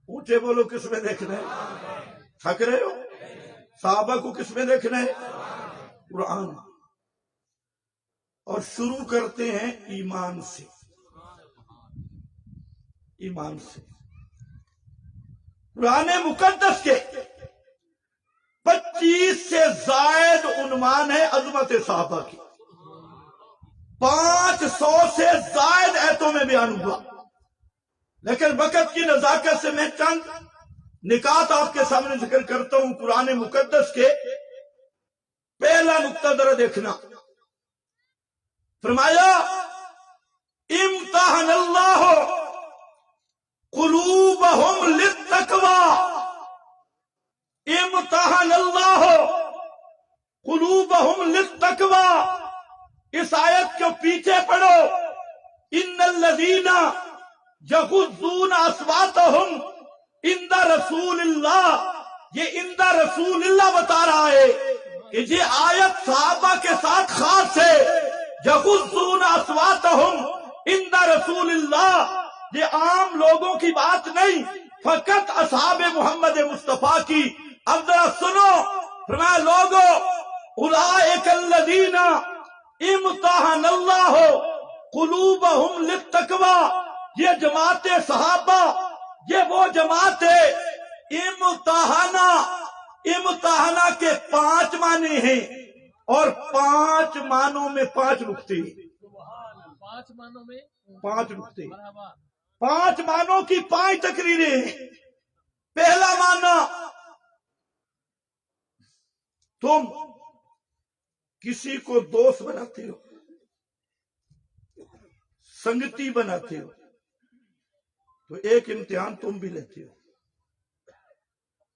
اونچے بولو، کس میں دیکھنا ہے؟ تھک رہے ہو؟ صحابہ کو کس میں دیکھنا ہے؟ قرآن. اور شروع کرتے ہیں ایمان سے. ایمان سے. قرآن مقدس کے 25 سے زائد عنوان ہے عظمت صحابہ کی. 500 سے زائد ایتوں میں بیان ہوا، لیکن وقت کی نزاکت سے میں چند نکات آپ کے سامنے ذکر کرتا ہوں. قرآن مقدس کے پہلا نقطہ ذرا دیکھنا. فرمایا امتحن اللہ قلوبہم للتقوی. امتحن اللہ قلوبہم للتقوی. اس آیت کو پیچھے پڑھو. ان الذین یغضون اصواتہم عند رسول اللہ. یہ عند رسول اللہ بتا رہا ہے کہ یہ آیت صحابہ کے ساتھ خاص ہے. یغضون اصواتہم عند رسول اللہ، یہ عام لوگوں کی بات نہیں، فقط اصحاب محمد مصطفیٰ کی. اب ذرا سنو. فرمایا لوگو اولئک الذین امتحن اللہ قلوبہم للتقوی. یہ جماعت صحابہ، یہ وہ جماعت ہے. امتحانہ کے 5 معنی ہیں، اور 5 معنوں میں 5 نقطے. 5 معنوں میں 5 نقطے. 5 معنوں کی 5 تقریریں ہیں. پہلا معنی، تم کسی کو دوست بناتے ہو، سنگتی بناتے ہو، تو ایک امتحان تم بھی لیتے ہو.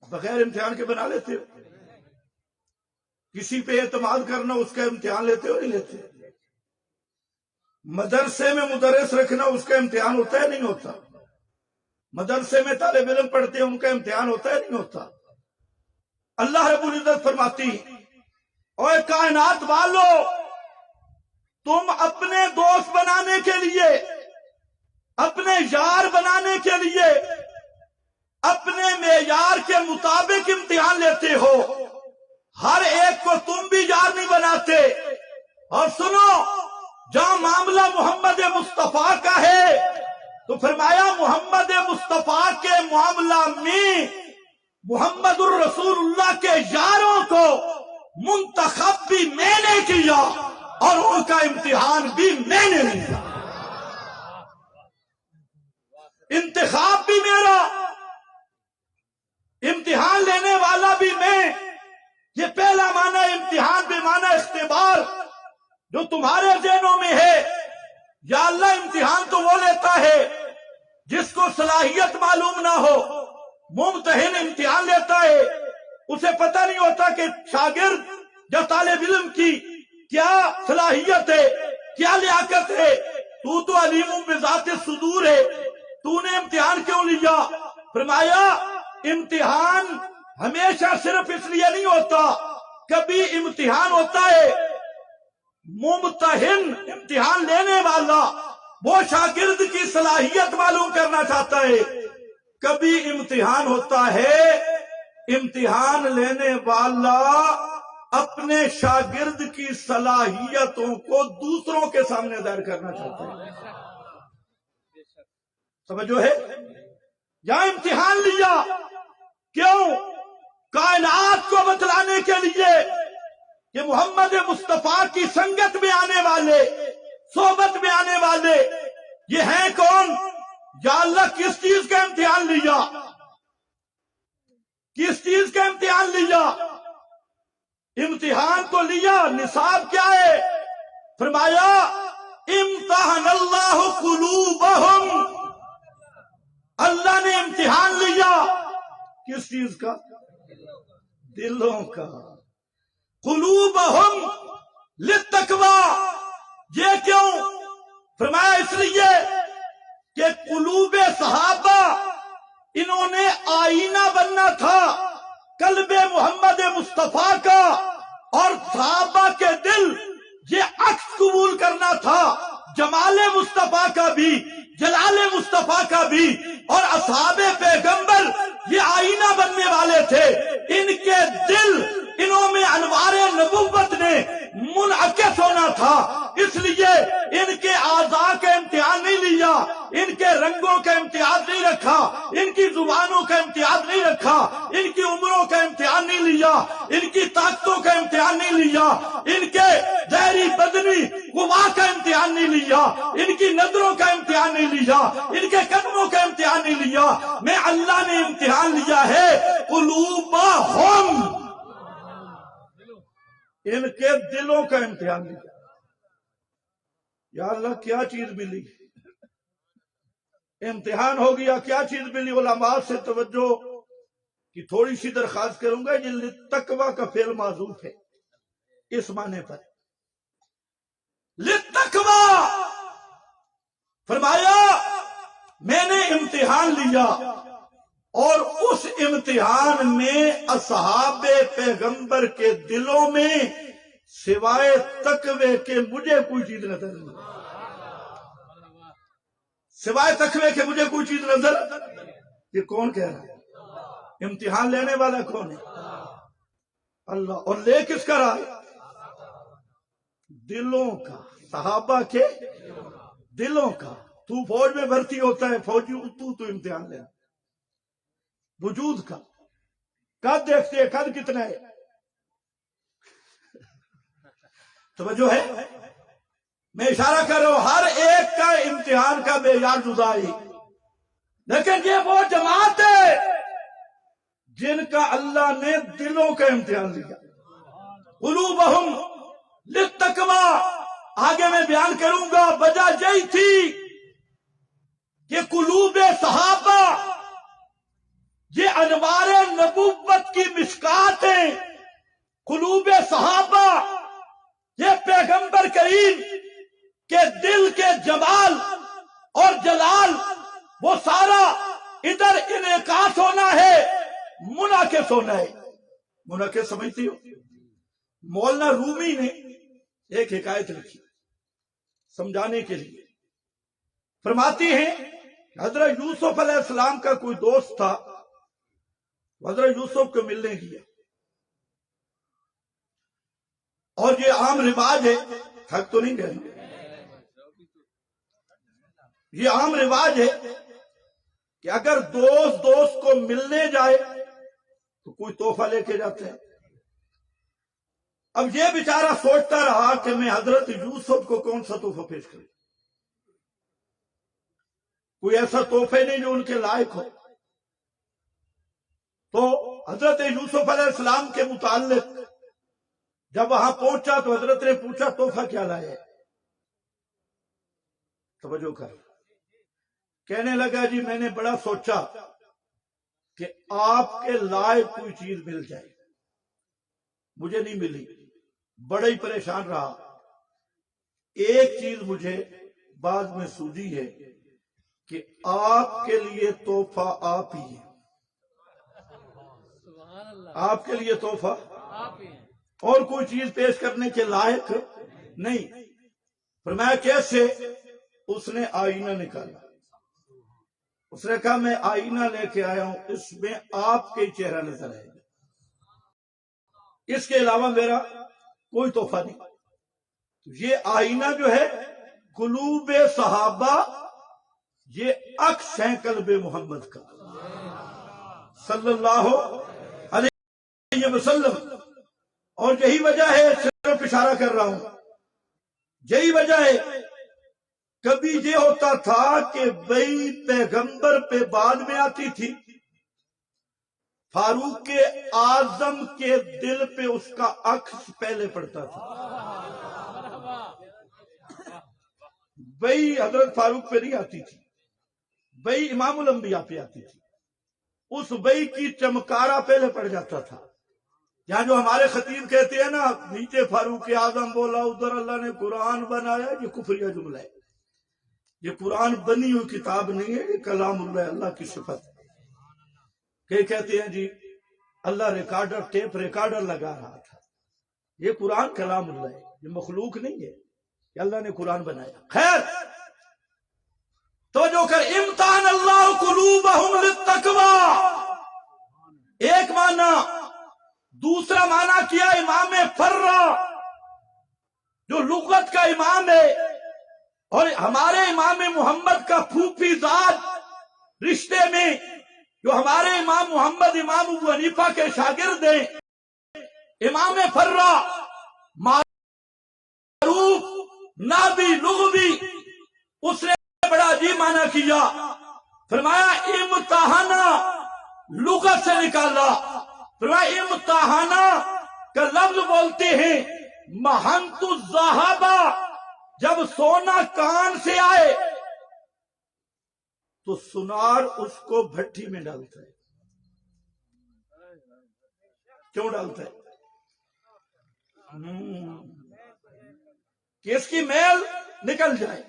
بغیر امتحان کے بنا لیتے ہو؟ کسی پہ اعتماد کرنا، اس کا امتحان لیتے ہو نہیں لیتے؟ مدرسے میں مدرس رکھنا، اس کا امتحان ہوتا ہے نہیں ہوتا؟ مدرسے میں طالب علم پڑھتے ہیں، ان کا امتحان ہوتا ہے نہیں ہوتا؟ اللہ رب العزت فرماتی، اوے کائنات والو، تم اپنے دوست بنانے کے لیے، اپنے یار بنانے کے لیے اپنے معیار کے مطابق امتحان لیتے ہو. ہر ایک کو تم بھی یار نہیں بناتے. اور سنو، جہاں معاملہ محمد مصطفیٰ کا ہے تو فرمایا محمد مصطفیٰ کے معاملہ میں محمد الرسول اللہ کے یاروں کو منتخب بھی میں نے کیا. اور ان کا امتحان بھی میں نے لیا، انتخاب بھی میرا، امتحان لینے والا بھی میں۔ یہ پہلا معنی امتحان بھی معنی اختبار جو تمہارے ذہنوں میں ہے۔ یا اللہ امتحان تو وہ لیتا ہے جس کو صلاحیت معلوم نہ ہو، ممتحن امتحان لیتا ہے، اسے پتہ نہیں ہوتا کہ شاگرد یا طالب علم کی کیا صلاحیت ہے، کیا لیاقت ہے۔ تو علیم بذات الصدور ہے، تو نے امتحان کیوں لیا؟ فرمایا امتحان ہمیشہ صرف اس لیے نہیں ہوتا، کبھی امتحان ہوتا ہے ممتحن امتحان لینے والا وہ شاگرد کی صلاحیت معلوم کرنا چاہتا ہے، کبھی امتحان ہوتا ہے امتحان لینے والا اپنے شاگرد کی صلاحیتوں کو دوسروں کے سامنے ظاہر کرنا چاہتا ہے۔ سمجھو ہے؟ یہاں امتحان لیا کیوں؟ کائنات کو بتلانے کے لیے کہ محمد مصطفیٰ کی سنگت میں آنے والے، صحبت میں آنے والے یہ ہیں کون؟ یا اللہ کس چیز کا امتحان لیا؟ کس چیز کا امتحان لیا؟ امتحان تو لیا، نصاب کیا ہے؟ فرمایا امتحان اللہ قلوبہم، اللہ نے امتحان لیا کس چیز کا؟ دلوں کا۔ قلوبہم للتقوی، یہ کیوں؟ فرمایا اس لیے کہ قلوب صحابہ انہوں نے آئینہ بننا تھا قلب محمد مصطفیٰ کا، اور صحابہ کے دل یہ عکس قبول کرنا تھا جمال مصطفیٰ کا بھی، جلال مصطفیٰ کا بھی، اور اصحاب پیغمبر یہ آئینہ بننے والے تھے۔ ان کے دل انہوں میں انوار نبوت نے منعکس ہونا تھا، اس لیے ان کے اعضاء کا امتحان نہیں لیا، ان کے رنگوں کا امتحان نہیں رکھا، ان کی زبانوں کا امتحان نہیں رکھا، ان کی عمروں کا امتحان نہیں لیا، ان کی طاقتوں کا امتحان نہیں لیا، ان کے ظاہری بدنی قوا کا امتحان نہیں لیا، ان کی نظروں کا امتحان نہیں لیا، ان کے قدموں کا امتحان نہیں لیا۔ میں اللہ نے امتحان لیا ہے قلوبہم، ان کے دلوں کا امتحان لیا۔ یا اللہ کیا چیز ملی؟ امتحان ہو گیا، کیا چیز ملی؟ علماء سے توجہ کی تھوڑی سی درخواست کروں گا۔ یہ للتقوی کا فعل معذوف ہے اس معنی پر، للتقوی۔ فرمایا میں نے امتحان لیا، اور اس امتحان میں اصحاب پیغمبر کے دلوں میں سوائے تقوی کے مجھے کوئی چیز نظر نہیں، سوائے تقوی کے مجھے کوئی چیز نظر۔ یہ کون کہہ رہا ہے؟ امتحان لینے والا کون ہے؟ اللہ۔ اور لے کس کا رہا ہے؟ دلوں کا، صحابہ کے دلوں کا۔ تو فوج میں بھرتی ہوتا ہے، فوجی تو امتحان لینا وجود کا، قد دیکھتے ہیں قد کتنا ہے، توجہ ہے؟ میں اشارہ کر رہا ہوں ہر ایک کا امتحان کا معیار جدا ہی، لیکن یہ وہ جماعت ہے جن کا اللہ نے دلوں کا امتحان لیا۔ قلوبہم للتقوی، آگے میں بیان کروں گا۔ وجہ یہی تھی کہ قلوب صحابہ یہ انوار نبوت کی مشکات ہیں، قلوب صحابہ یہ پیغمبر کریم کے دل کے جمال اور جلال وہ سارا ادھر انعکاس ہونا ہے، منعکس ہونا ہے۔ منعکس سمجھتی ہو؟ مولانا رومی نے ایک حکایت لکھی سمجھانے کے لیے، فرماتی ہیں حضرت یوسف علیہ السلام کا کوئی دوست تھا، حضرت یوسف کو ملنے گیا، اور یہ عام رواج ہے، حق تو نہیں کہہ رہے، یہ عام رواج ہے کہ اگر دوست کو ملنے جائے تو کوئی تحفہ لے کے جاتے ہیں، اب یہ بیچارہ سوچتا رہا کہ میں حضرت یوسف کو کون سا تحفہ پیش کروں، کوئی ایسا تحفے نہیں جو ان کے لائق ہو. تو حضرت یوسف علیہ السلام کے متعلق جب وہاں پہنچا تو حضرت نے پوچھا تحفہ کیا لائے؟ توجہ کر. کہنے لگا جی میں نے بڑا سوچا کہ آپ کے لائق کوئی چیز مل جائے، مجھے نہیں ملی، بڑا ہی پریشان رہا. ایک چیز مجھے بعد میں سوجھی ہے کہ آپ کے لیے تحفہ آپ ہی ہیں، آپ کے لیے تحفہ اور کوئی چیز پیش کرنے کے لائق نہیں. فرمایا کیسے؟ اس نے آئینہ نکالا، اس نے کہا میں آئینہ لے کے آیا ہوں، اس میں آپ کے چہرہ نظر آئے گا، اس کے علاوہ میرا کوئی تحفہ نہیں. یہ آئینہ جو ہے قلوب صحابہ، یہ عکس ہے قلب محمد کا صلی اللہ علیہ وسلم. اور یہی وجہ ہے، صرف اشارہ کر رہا ہوں، یہی وجہ ہے کبھی یہ ہوتا تھا کہ بھئی پیغمبر پہ بعد میں آتی تھی، فاروق اعظم کے دل پہ اس کا عکس پہلے پڑتا تھا. بھئی حضرت فاروق پہ نہیں آتی تھی، بھئی امام الانبیاء پہ آتی تھی. اس بھئی کی چمکارا پہلے پڑ جاتا تھا. یہاں جو ہمارے خطیب کہتے ہیں نا نیچے فاروق اعظم بولا ادھر اللہ نے قرآن بنایا، یہ کفریہ جملہ ہے. یہ قرآن بنی ہوئی کتاب نہیں ہے، یہ کلام اللہ، اللہ کی صفت ہے. کہ کہتے ہیں جی اللہ ریکارڈر، ٹیپ ریکارڈر لگا رہا تھا. یہ قرآن کلام اللہ ہے، یہ مخلوق نہیں ہے، یہ اللہ نے قرآن بنایا. خیر تو جو کر امتحان اللہ قلوبہم للتقوی، ایک معنی. دوسرا معنی کیا امام فرہ جو لغت کا امام ہے اور ہمارے امام محمد کا پھوپھی ذات رشتے میں، جو ہمارے امام محمد امام ابو حنیفہ کے شاگرد ہیں، امام فرہ معروف نابی لغوی، اس نے بڑا عجیب معنی کیا. فرمایا امتحانہ لغت سے نکالا. فرمایا امتحانہ کا لفظ بولتے ہیں محنت الذہبہ، جب سونا کان سے آئے تو سنار اس کو بھٹی میں ڈالتا ہے. کیوں ڈالتا ہے؟ کہ اس کی میل نکل جائے،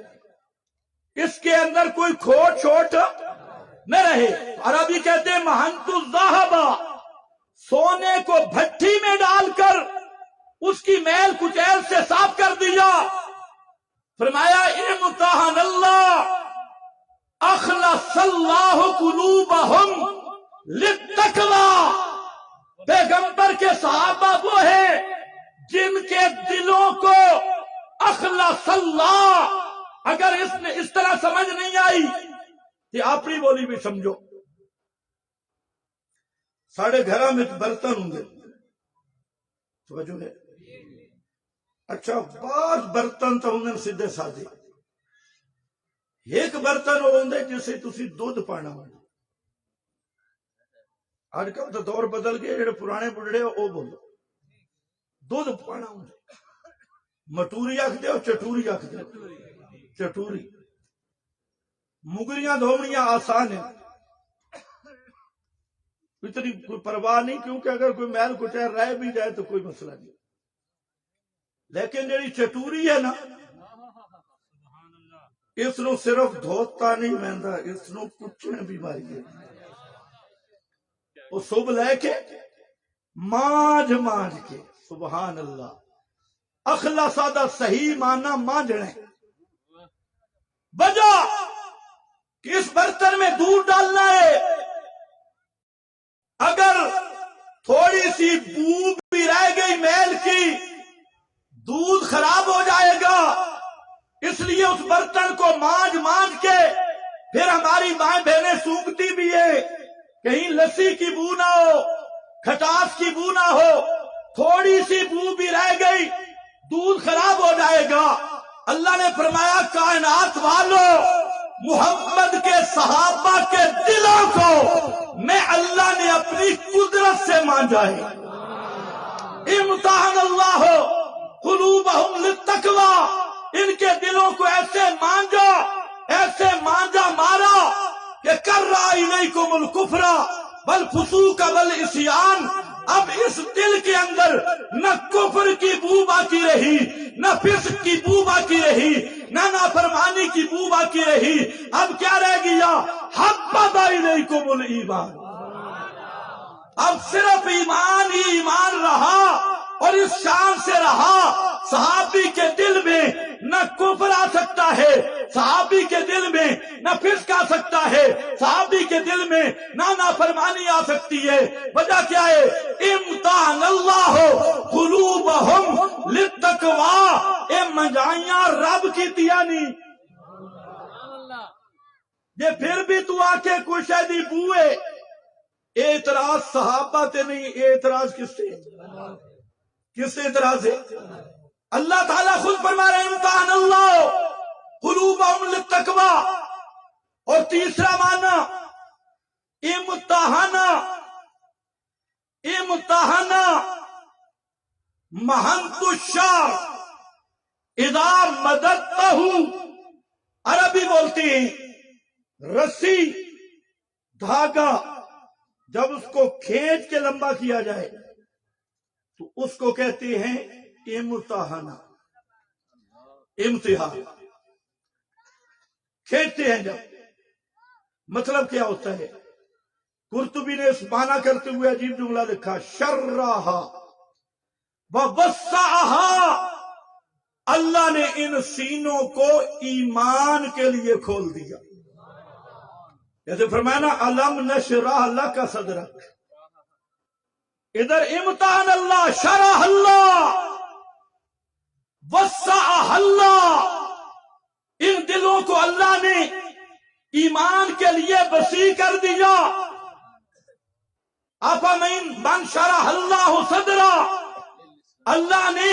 اس کے اندر کوئی کھوٹ چھوٹ نہ رہے. عربی کہتے ہیں محنت الذہبہ، سونے کو بھٹی میں ڈال کر اس کی میل کچیل سے صاف کر دیا. فرمایا امتحان اللہ اخلص اللہ قلوبہم للتقوی. پیغمبر کے صحابہ وہ ہیں جن کے دلوں کو اخلص اللہ. اگر اس طرح سمجھ نہیں آئی کہ اپنی بولی بھی سمجھو. ساڑھے گھرہ میں برتن ہوں گے، توجہ ہے. اچھا بعض برتن تو ہوں سیدھے سادے. ایک برتن ہوں جسے تسی دودھ پانا ہو. آج کل تو دور بدل گئے، جڑے پرانے بڑھڑے وہ بولو دودھ پانا ہوں. مٹوری آکھ دے اور چٹوری آکھ دے. چٹوری مگریاں دھوڑیاں آسان ہیں، اتنی کوئی پرواہ نہیں، کیونکہ اگر کوئی میل کچیر رہ بھی جائے تو کوئی مسئلہ نہیں. لیکن جڑی چٹوری ہے نا، اس نو صرف دھوتا نہیں مہندا، اس نو کچن بھی ماری ہے. وہ صبح لے کے مانج مانج کے، سبحان اللہ. اخلاصہ دا صحیح معنی مانجنے. وجہ کہ اس برتن میں دودھ ڈالنا ہے، اگر تھوڑی سی بو بھی رہ گئی میل کی، دودھ خراب ہو جائے گا. اس لیے اس برتن کو مانج مانج کے، پھر ہماری مائیں بہنیں سونگتی بھی ہے کہیں لسی کی بو نہ ہو، کھٹاس کی بو نہ ہو. تھوڑی سی بو بھی رہ گئی دودھ خراب ہو جائے گا۔ اللہ نے فرمایا کائنات والوں، محمد کے صحابہ کے دلوں کو میں اللہ نے اپنی قدرت سے مانجا ہے۔ امتحان اللہ قلوبہم للتقوی، ان کے دلوں کو ایسے مانجا مارا کہ کرا الیکم الکفر والفسوق والعصیان۔ اب اس دل کے اندر نہ کفر کی بو باقی رہی، نہ فسق کی بو باقی رہی، نہ نافرمانی کی بو باقی رہی۔ اب کیا رہ گیا؟ حبب الیکم الایمان، اب صرف ایمان ہی ایمان رہا، اور اس شان سے رہا صحابی کے دل میں نہ کفر آ سکتا ہے، صحابی کے دل میں نہ فسق آ سکتا ہے، صحابی کے دل میں نہ نافرمانی آ سکتی ہے۔ وجہ کیا ہے؟ امتحان اللہ قلوبہم للتقوی، اے منجائیاں رب کی دیا نہیں۔ یہ پھر بھی تو آ کے کچھ دی بوئے، اعتراض صحابہ تے نہیں، اعتراض کس سے؟ کس سے اعتراض ہے؟ اللہ تعالیٰ خود فرما رہے ہیں امتحان اللہ قلوبہم للتقوی۔ اور تیسرا معنی امتحانا محنت الشعر اذا مددتہ، عربی بولتی ہیں رسی دھاگا جب اس کو کھینچ کے لمبا کیا جائے تو اس کو کہتے ہیں امتحانا، امتحان کھینچتے ہیں جب۔ مطلب کیا ہوتا ہے؟ قرطبی نے اس معنی کرتے ہوئے عجیب جملہ لکھا، شرہا ووسعہا، اللہ نے ان سینوں کو ایمان کے لیے کھول دیا۔ جیسے فرمایا نا الم نشرح لک صدرک، ادھر امتحان اللہ، شرح اللہ، وسع اللہ، ان دلوں کو اللہ نے ایمان کے لیے وسیع کر دیا۔ من شرح اللہ صدرا، اللہ نے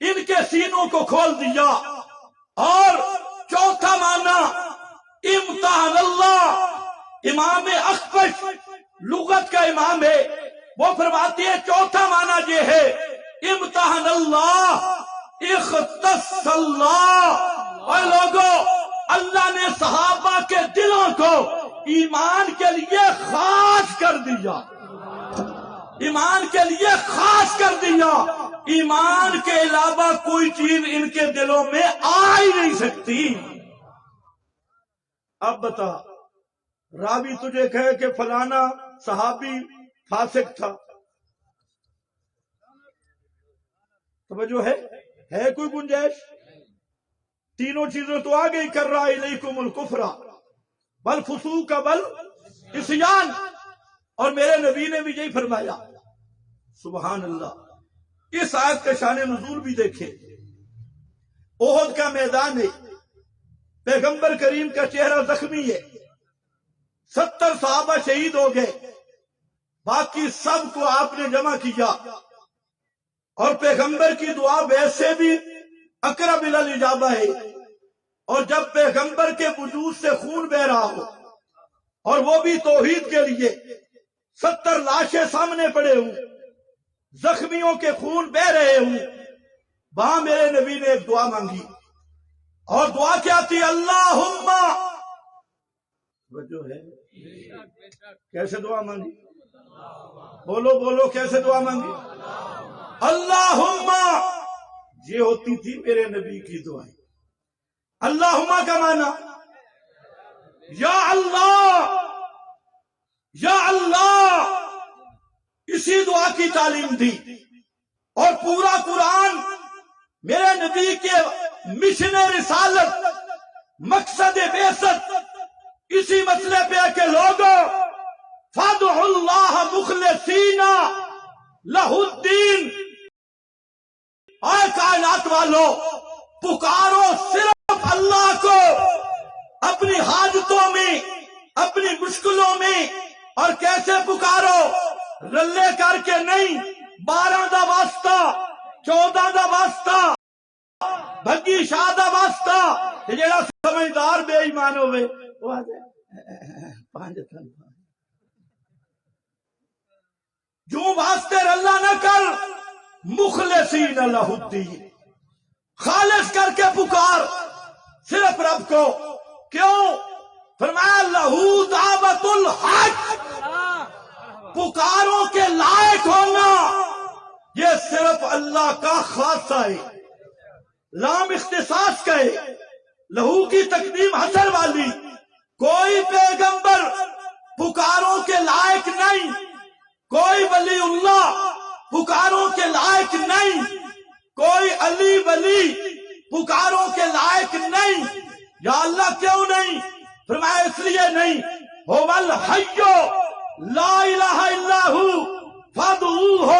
ان کے سینوں کو کھول دیا۔ اور چوتھا معنی امتحان اللہ، امام اخفش لغت کا امام ہے، وہ فرماتے ہیں چوتھا معنی یہ ہے امتحان اللہ اختص اللہ، اور لوگوں اللہ نے صحابہ کے دلوں کو ایمان کے لیے خاص کر دیا، ایمان کے لیے خاص کر دیا۔ ایمان کے علاوہ کوئی چیز ان کے دلوں میں آ ہی نہیں سکتی۔ اب بتا، راوی تجھے کہے کہ فلانا صحابی فاسق تھا، توجہ ہے کوئی گنجائش؟ تینوں چیزیں تو آ گئی، کر رہا الیکم الکفر والفسوق والعصیان، اور میرے نبی نے بھی یہی فرمایا۔ سبحان اللہ۔ اس آیت کا شان نزول بھی دیکھیں، احد کا میدان ہے، پیغمبر کریم کا چہرہ زخمی ہے، 70 صحابہ شہید ہو گئے، باقی سب کو آپ نے جمع کیا، اور پیغمبر کی دعا ویسے بھی اقرب الی الاجابہ ہے، اور جب پیغمبر کے وجود سے خون بہ رہا ہو اور وہ بھی توحید کے لیے، 70 لاشیں سامنے پڑے ہوں، زخمیوں کے خون بہ رہے ہوں، وہاں میرے نبی نے ایک دعا مانگی، اور دعا کیا تھی؟ اللہم، جو ہے کیسے دعا مانگی؟ بولو کیسے دعا مانگی؟ اللہم، یہ ہوتی تھی میرے نبی کی دعائیں۔ اللہم کا معنی یا اللہ، یا اللہ، اسی دعا کی تعلیم تھی، اور پورا قرآن میرے نبی کے مشن رسالت، مقصد بعثت اسی مسئلے پہ ہے کہ لوگوں فادعوا اللہ مخلصین لہ الدین، اے کائنات والو پکارو صرف اللہ کو اپنی حاجتوں میں، اپنی مشکلوں میں، اور کیسے پکارو؟ رلے کر کے نہیں، 12 دا واسطہ 14 دا واسطہ بھگی شاہ دا واسطہ تے جڑا سمجھدار بے ایمان ہوئے وہ آدھے 5 تن جو واسطے اللہ نہ کر مخلصین لہ الدین خالص کر کے پکار صرف رب کو کیوں فرمایا لہو دعوت الحق پکاروں کے لائق ہونا یہ صرف اللہ کا خاصہ ہے لام اختصاص کا ہے لہو کی تقدیم حسر والی کوئی پیغمبر پکاروں کے لائق نہیں کوئی ولی اللہ پکاروں کے لائق نہیں کوئی علی ولی پکاروں کے لائق نہیں یا اللہ کیوں نہیں فرمایا اس لیے نہیں هو الحی لا الہ الا ہو فادعوہ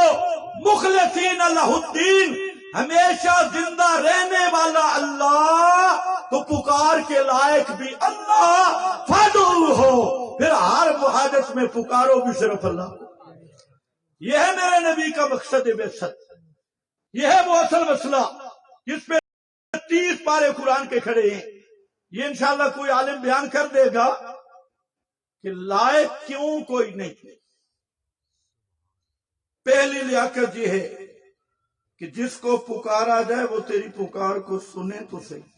مخلصین لہ الدین ہمیشہ زندہ رہنے والا اللہ تو پکار کے لائق بھی اللہ فادعوہ پھر ہر حاجت میں پکارو بھی صرف اللہ یہ ہے میرے نبی کا مقصد بعثت یہ ہے وہ اصل مسئلہ جس پہ 30 پارے قرآن کے کھڑے ہیں یہ انشاءاللہ کوئی عالم بیان کر دے گا کہ لائق کیوں کوئی نہیں پہلی لیاقت یہ ہے کہ جس کو پکارا جائے وہ تیری پکار کو سنے تو صحیح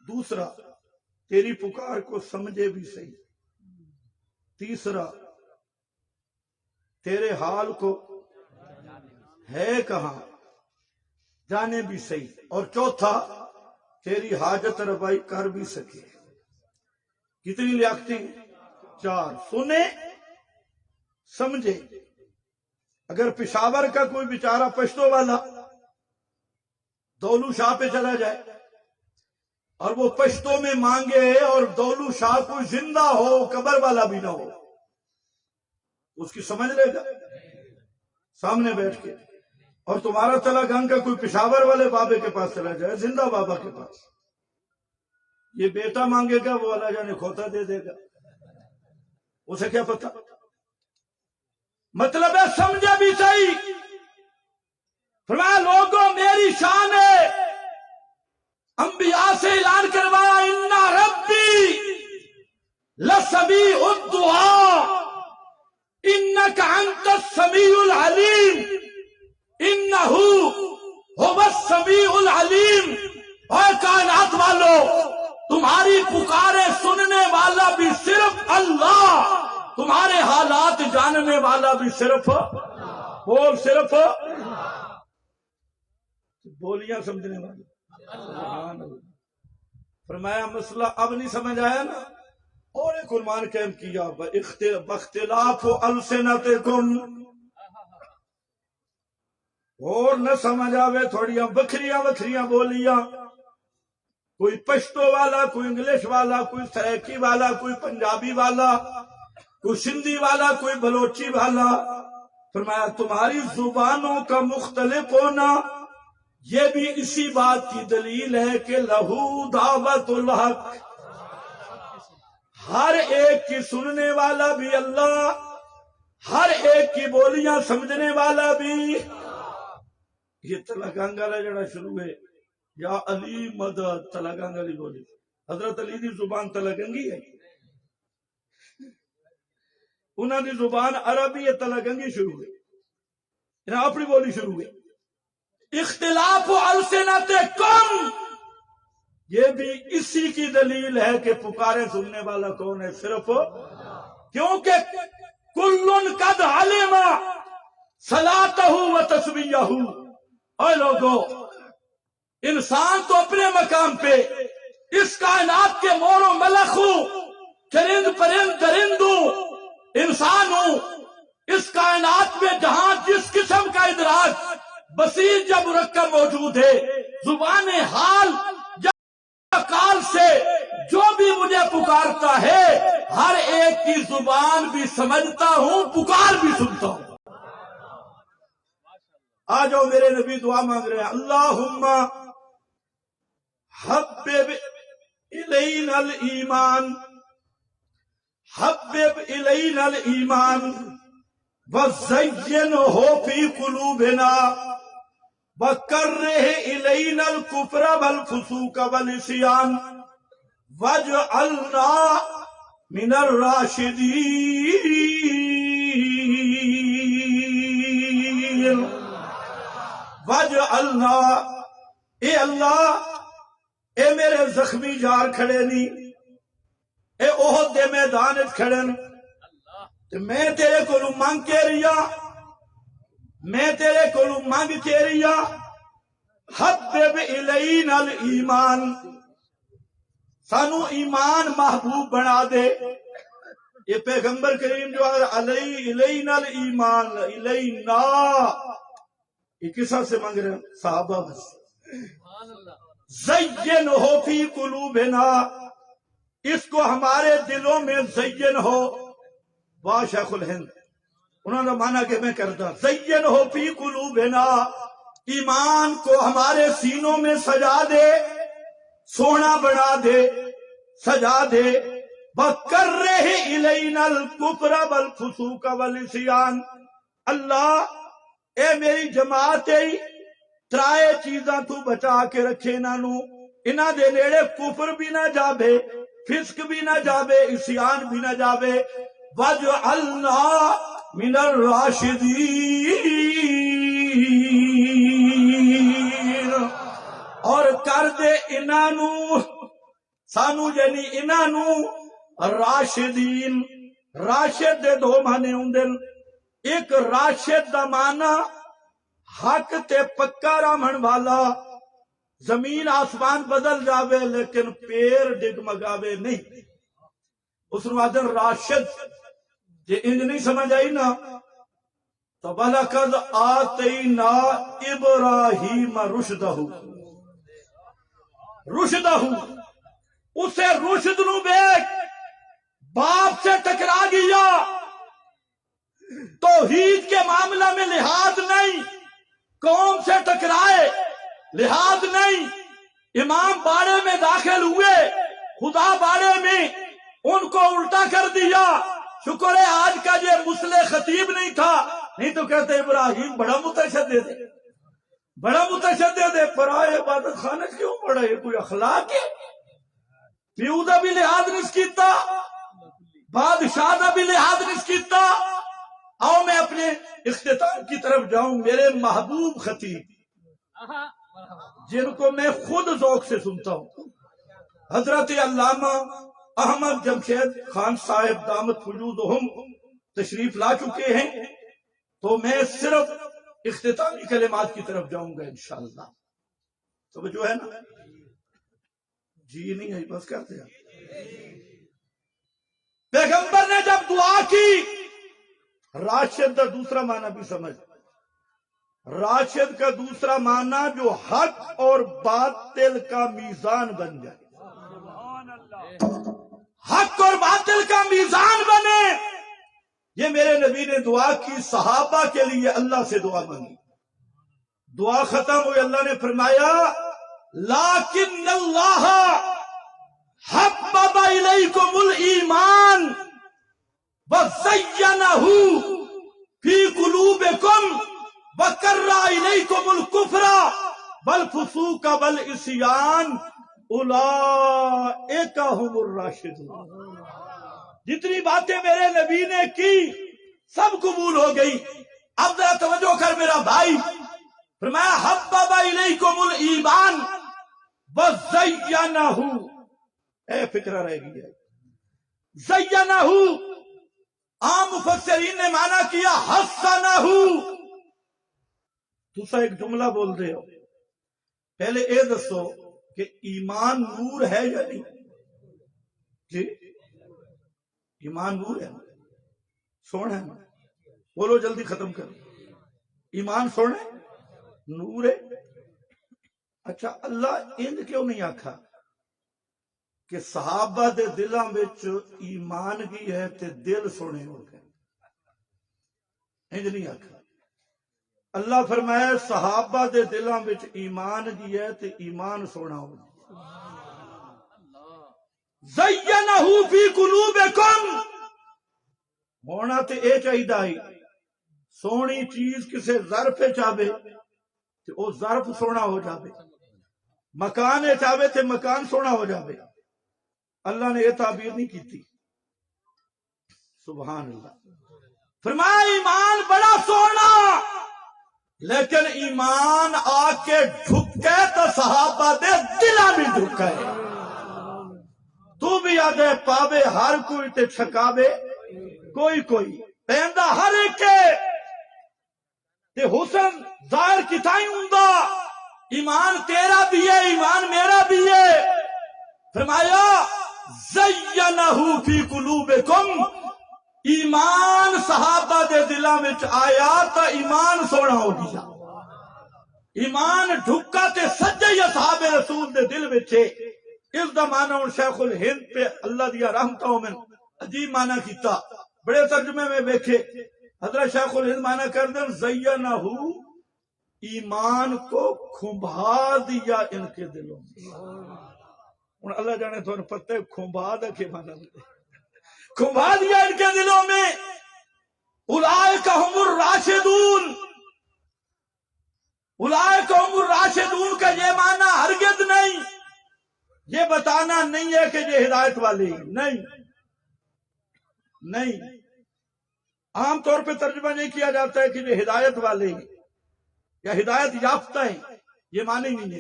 دوسرا تیری پکار کو سمجھے بھی صحیح تیسرا تیرے حال کو ہے کہاں جانے بھی صحیح اور چوتھا تیری حاجت روائی کر بھی سکے کتنی لیاقتیں 4 سنے سمجھے اگر پشاور کا کوئی بیچارہ پشتو والا دولو شاہ پہ چلا جائے اور وہ پشتو میں مانگے اور دولو شاہ کوئی زندہ ہو قبر والا بھی نہ ہو اس کی سمجھ لے گا سامنے بیٹھ کے اور تمہارا تلا گنگ کا کوئی پشاور والے بابے کے پاس چلا جائے زندہ بابا کے پاس یہ بیٹا مانگے گا وہ اللہ جانے کھوتا دے دے گا اسے کیا پتا مطلب ہے سمجھے بھی صحیح فرمایا لوگوں میری شان ہے انبیاء سے اعلان کروایا ان ربی لسمیع الدعاء انک انت السمیع العلیم انہو هو السمیع العلیم اے کائنات والو تمہاری پکاریں سننے والا بھی صرف اللہ تمہارے حالات جاننے والا بھی صرف بول صرف بولیاں سمجھنے والا فرمایا مسئلہ اب نہیں سمجھ آیا نا اور ایک عنوان قائم کیا باختلاف السنتکم اور نہ سمجھ آوے تھوڑیاں بکھریاں بولیاں کوئی پشتو والا کوئی انگلش والا کوئی سریکی والا کوئی پنجابی والا کوئی سندھی والا کوئی بلوچی والا فرمایا تمہاری زبانوں کا مختلف ہونا یہ بھی اسی بات کی دلیل ہے کہ لہو دعوت الحق ہر ایک کی سننے والا بھی اللہ ہر ایک کی بولیاں سمجھنے والا بھی یہ تلگانگا جڑا شروع ہے یا علی مدد تلگانگا بولی حضرت علی دی زبان تلگنگی ہے انہوں دی زبان عربی ہے تلگنگی شروع ہے انہوں اپنی بولی شروع ہے اختلاف السنتکم یہ بھی اسی کی دلیل ہے کہ پکارے سننے والا کون ہے صرف کیونکہ کل قد علم صلاتہ و تسبیحہ اے لوگوں انسان تو اپنے مقام پہ اس کائنات کے مور و ملک ہوں چرند پرند درند ہوں انسان ہوں اس کائنات میں جہاں جس قسم کا ادراک بسیط یا مرکب موجود ہے زبان حال یا کال سے جو بھی مجھے پکارتا ہے ہر ایک کی زبان بھی سمجھتا ہوں پکار بھی سنتا ہوں آ جاؤ میرے نبی دعا مانگ رہے ہیں اللہم حبب الینا الایمان حبب الینا الایمان وَزَيِّنْهُ فِي قُلُوبِنَا وَكَرِّهْ إِلَيْنَا الْكُفْرَ وَالْفُسُوقَ وَالْعِصْيَانَ وَاجْعَلْنَا مِنَ الرَّاشِدِينَ وَاجْعَلْنَا، اے اللہ، اے میرے زخمی یار کھڑے نہیں، اے احد دے میدان وچ کھڑے نے، تے میں تیرے کولو مانگ کے رہیا، میں تیرے کولو مانگ کے رہیا، حبب الینا الایمان، سانو ایمان محبوب بنا دے۔ یہ پیغمبر کریم جو الینا الایمان، الینا، یہ کس سے مانگ رہے ہیں؟ صحابہ بس۔ زینہ فی قلوبنا، اس کو ہمارے دلوں میں زین ہو۔ واہ شیخ الہند، انہوں نے مانا کہ میں کرتا، زینہ فی قلوبنا، ایمان کو ہمارے سینوں میں سجا دے، سونا بنا دے، سجا دے۔ وَكَرِّهْ إِلَيْنَا الْكُفْرَ وَالْفُسُوقَ وَالْعِصْيَانَ، اللہ اے میری جماعت ترائے چیزاں تو بچا کے رکھے انہاں دے نیڑے کفر بھی نہ جاوے، فسق بھی نہ جاوے، عصیان بھی نہ جاوے۔ وَاجْعَلْنَا مِنَ الرَّاشِدِينَ، اور کر دے انہوں سانو، یعنی انہوں راشدین۔ راشد دے دو معنی ہوندے، ایک راشد دا معنی حق تے پکا رامن والا، زمین آسمان بدل جاوے لیکن پیر ڈگمگاوے نہیں، اس نوادن راشد۔ جے انج نہیں سمجھ آئی نا تو وَلَقَدْ آتَيْنَا إِبْرَاهِيمَ رُشْدَهُ، رشدہ، اسے رشد نو بیک باپ سے ٹکرا گیا، توحید کے معاملہ میں لحاظ نہیں، قوم سے ٹکرائے لحاظ نہیں، امام باڑے میں داخل ہوئے، خدا باڑے میں ان کو الٹا کر دیا۔ شکر ہے آج کا یہ مسلح خطیب نہیں تھا، نہیں تو کہتے ابراہیم بڑا متشدد ہے، بڑا متشدد ہے، پرائے عبادت خانہ کیوں پڑا؟ یہ کوئی اخلاق ہے؟ پیو دا بھی لحاظ نہیں کیتا، بادشاہ دا بھی لحاظ نہیں کیتا۔ آؤ میں اپنے اختتام کی طرف جاؤں۔ میرے محبوب خطیب جن کو میں خود ذوق سے سنتا ہوں، حضرت علامہ احمد جمشید خان صاحب دامت وجودہم تشریف لا چکے ہیں، تو میں صرف اختتامی کلمات کی طرف جاؤں گا انشاءاللہ۔ توجہ ہے نا؟ جی نہیں ہے، بس کرتے ہیں۔ پیغمبر نے جب دعا کی، راشد کا دوسرا معنی بھی سمجھ، راشد کا دوسرا معنی جو حق اور باطل کا میزان بن جائے، حق اور باطل کا میزان بنے، یہ میرے نبی نے دعا کی، صحابہ کے لیے اللہ سے دعا مانگی۔ دعا ختم ہوئی، اللہ نے فرمایا لیکن اللہ حبب الیکم الایمان وزینہ فی قلوبکم وکرہ الیکم الکفر والفسوق والعصیان اولئک هم الراشدون۔ جتنی باتیں میرے نبی نے کی سب قبول ہو گئی۔ اب ذرا توجہ کر میرا بھائی، فرمایا حبب الیکم الایمان وزینہ، اے فکرہ رہ گئی ہے، زینہ عام مفسرین نے معنی کیا حسنہ۔ تسا ایک جملہ بول رہے ہو، پہلے اے دسو کہ ایمان نور ہے یا نہیں؟ جی ایمان نور ہے، سونا ہے، بولو جلدی ختم کرو۔ ایمان سونا ہے، نور ہے۔ اچھا اللہ انج کیوں نہیں آکھا کہ صحابہ دے دلاں وچ ایمان بھی ہے تے دل سونے ہو گئے؟ انج نہیں آکھا۔ اللہ فرمایا صحابہ دے دلاں وچ ایمان بھی ہے تے ایمان سونا ہو گیا۔ زینہ فی قلوبکم، ہونا تے اے چاہیے سونی چیز کسی ظرف چاہے تو وہ ظرف سونا ہو جاوے، مکان چاہے تو مکان سونا ہو جاوے۔ اللہ نے یہ تعبیر نہیں کی۔ سبحان اللہ۔ فرمایا ایمان بڑا سونا، لیکن ایمان آ کے ڈھکے تو صحابہ دے دلا بھی ڈھکے۔ تو بھی آدھے پاوے ہر کوئی تے چھکاوے کوئی کوئی، پہندہ ہر ایک تے حسن ظاہر کتائی ہوندا، ایمان تیرا بھی ہے ایمان میرا بھی ہے۔ فرمایا زینہو فی قلوبکم، ایمان صحابہ دے دلاں وچ آیا تا ایمان سونا ہو گیا۔ ایمان ڈھکا تے سجے اصحاب رسول دے دل وچ ہے۔ اس دا معنی ہن شیخ الہند پہ اللہ دیا رحمتوں میں عجیب معنی کیتا، بڑے ترجمے میں دیکھے حضرت شیخ الہند معنی کر دیں زینہو، ایمان کو کھنبھا دیا ان کے دلوں میں۔ ہن اللہ جانے تو پتہ ہے کھنبھا دا کے معنی کھنبھا دیا ان کے دلوں میں۔ اولئک ہم الراشدون، اولئک ہم الراشدون کا یہ معنی ہرگز نہیں، یہ بتانا نہیں ہے کہ یہ ہدایت والے نہیں نہیں، عام طور پہ ترجمہ نہیں کیا جاتا ہے کہ یہ ہدایت والے یا ہدایت یافتہ ہیں، یہ معنی نہیں ہے۔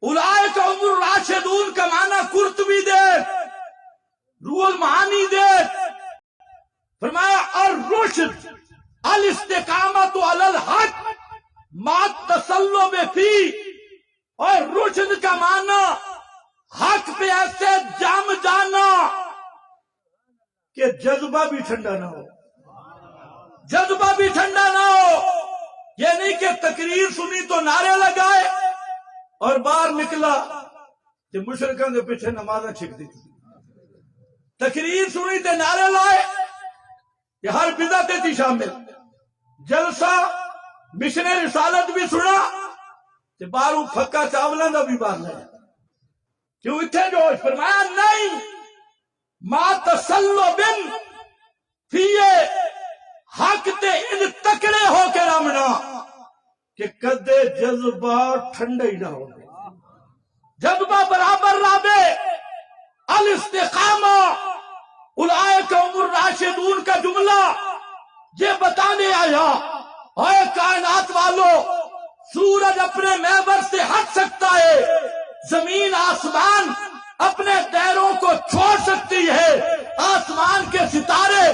اولئک ہم الراشدون کا معنی قرطبی دے، روح المعانی دے، فرمایا الرشد الاستقامت علی الحق ما التسلب فی، اور رشد کا معنی حق پہ ایسے جم جانا کہ جذبہ بھی ٹھنڈا نہ ہو، جذبہ بھی ٹھنڈا نہ ہو۔ یہ نہیں کہ تقریر سنی تو نعرے لگائے اور باہر نکلا کہ مشرکوں کے پیچھے نمازیں چھک دی تھی۔ تقریر سنی تے نعرے لائے کہ ہر بدعت تھی شامل، جلسہ مشن رسالت بھی سنا تے باہروں پھکا چاولاں دا بھی باہر لیا۔ کیوں اتھے جوش؟ فرمایا نہیں، ما تسلب فیے، حق تے ان تکڑے ہو کے رمنا کہ کدے جذبہ ٹھنڈا ہی نہ ہو، جذبہ برابر رابے۔ الاستقامہ اولئک ہم الراشدون کا جملہ یہ بتانے آیا، اے کائنات والو، سورج اپنے محور سے ہٹ سکتا ہے، زمین آسمان اپنے پیروں کو چھوڑ سکتی ہے، آسمان کے ستارے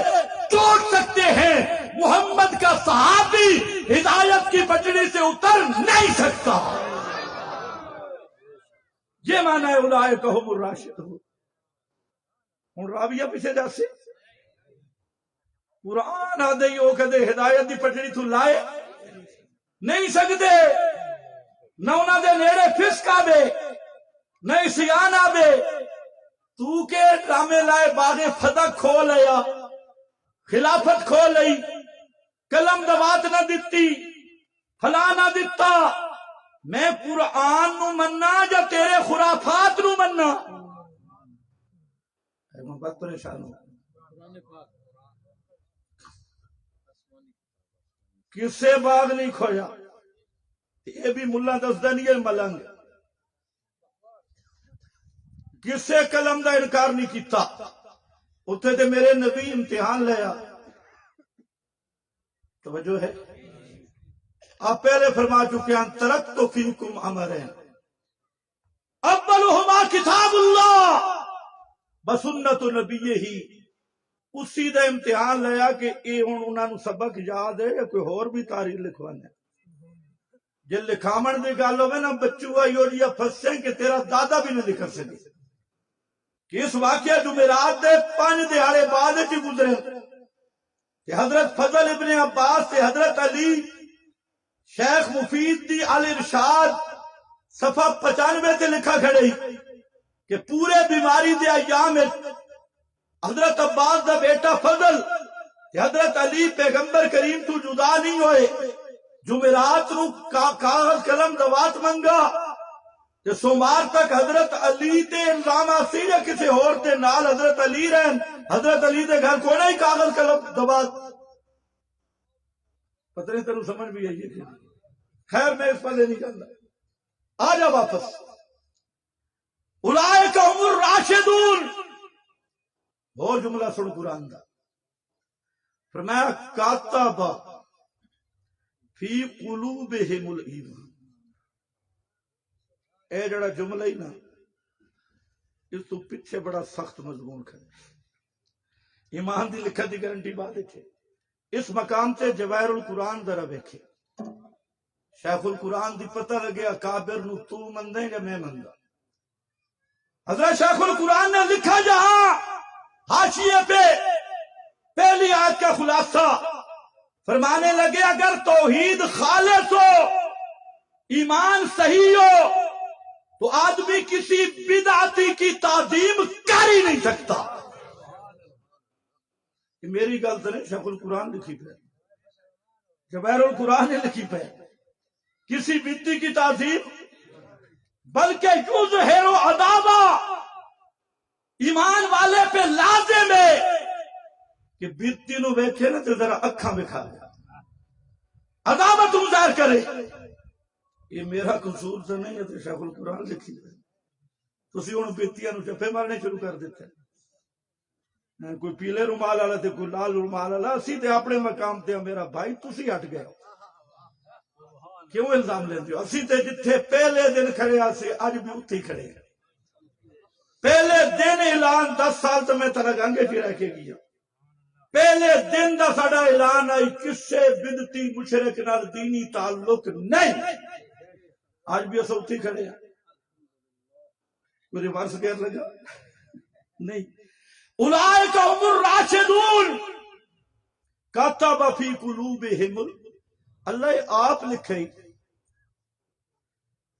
ٹوٹ سکتے ہیں، محمد کا صحابی ہدایت کی پٹڑی سے اتر نہیں سکتا۔ یہ معنی ہے اولئک ہم الراشدون۔ ہن راویہ پیچھے جاسی قرآن آدھے ہو کدے ہدایت دی پٹڑی تو لائے نہیں سکتے، نہ انہاں دے نیڑے فسق آوے نہ عصیان آوے۔ تو کے ڈرامے لائے باغ فتح کھو لیا، خلافت کھو لئی، قلم دوات نہ دتی، فلاں نہ دتا، میں قرآن نو مننا یا تیرے خرافات نو مننا؟ میں بہت پریشان ہوں۔ کسے باغ نہیں کھویا، یہ بھی ملا دسدا نہیں ہے ملنگ، کسے قلم دا انکار نہیں کیتا۔ اتھے تے میرے نبی امتحان لیا، توجہ ہے، آپ پہلے فرما چکے ہیں ترکت فیکم امرین اولہما کتاب اللہ بسنت نبی ہی۔ اسی دا امتحان لیا کہ اے ہن انہاں نوں سبق یاد ہے یا کوئی اور بھی تاریخ لکھوانا ہے۔ جے لکھاون دی گل ہوے نا بچو ایو جیا پھسے کہ تیرا دادا بھی نہیں لکھ سکے کہ اس واقعہ جمعرات دے 5 دہاڑے بعد ہی گزرے کہ حضرت فضل ابن عباس سے حضرت علی شیخ مفید دی الارشاد صفحہ 95 تے لکھا کھڑی کہ پورے بیماری دے ایام حضرت عباس دا بیٹا فضل کہ حضرت علی پیغمبر کریم تو جدا نہیں ہوئے، جمعرات نو کاغذ قلم دوات منگا کہ سوموار تک حضرت علی تے الزام آسی یا کسی اور تے نال حضرت علی رہن، حضرت علی دے گھر کوئی نہیں کاغذ قلم دوات۔ پتہ نہیں تینوں سمجھ بھی آئی ہے. خیر میں اس پلے نہیں جانتا. آ جا واپس. اولئک هم الراشدون. اور جملہ سن قرآن دا. فرمایا کاتب فی قلوبہم الایمان. اے جڑا جملہ ہی نا اس تو پیچھے بڑا سخت مضمون کھڑے. ایمان دی لکھت دی گارنٹی بات ہے. اس مقام تے جواہر القرآن ذرا ویکھے. شیخ القرآن دی پتہ لگے اکابر نو تو مندے یا میں مندا. حضرت شیخ القرآن نے لکھا جہاں حاشیے پہ پہلی آیت کا خلاصہ فرمانے لگے اگر توحید خالص ہو ایمان صحیح ہو تو آدمی کسی بدعتی کی تعظیم کر ہی نہیں سکتا. میری گل تو نہیں، شیخ القرآن لکھی پہ، جواہر القرآن نے لکھی پہ. کسی بدعتی کی تعظیم بلکہ یظہر عداوہ ایمان والے پہ لازم ہے کہ بدعتی نو ویکھے نا تو ذرا اکھاں بکھا دے، عداوت ظاہر کرے. یہ میرا قصور تو نہیں ہے، تو شیخ القرآن لکھی ہے. تسی ہن بدعتیاں نو چپے مارنے شروع کر دیتے. کوئی پیلے رومال والا تے کوئی لال رومال والا. اسی تے اپنے مقام تے میرا بھائی تسی ہٹ گئے. کیوں الزام لیندے ہو؟ اسی تے جتھے پہلے دن کھڑے آسی اج بھی اتھی کھڑے ہیں. پہلے دن اعلان 10 سال تو میں تلک انگے چی رہ کے گیا. پہلے دن دا ساڈا اعلان آئی کسے بدعتی مشرک نال دینی تعلق نہیں. آج بھی اسا اتھی کھڑے ہیں. کوئی ریورس گیئر لگا نہیں. اولئک هم الراشدون کتب فی قلوبہم. اللہ آپ لکھے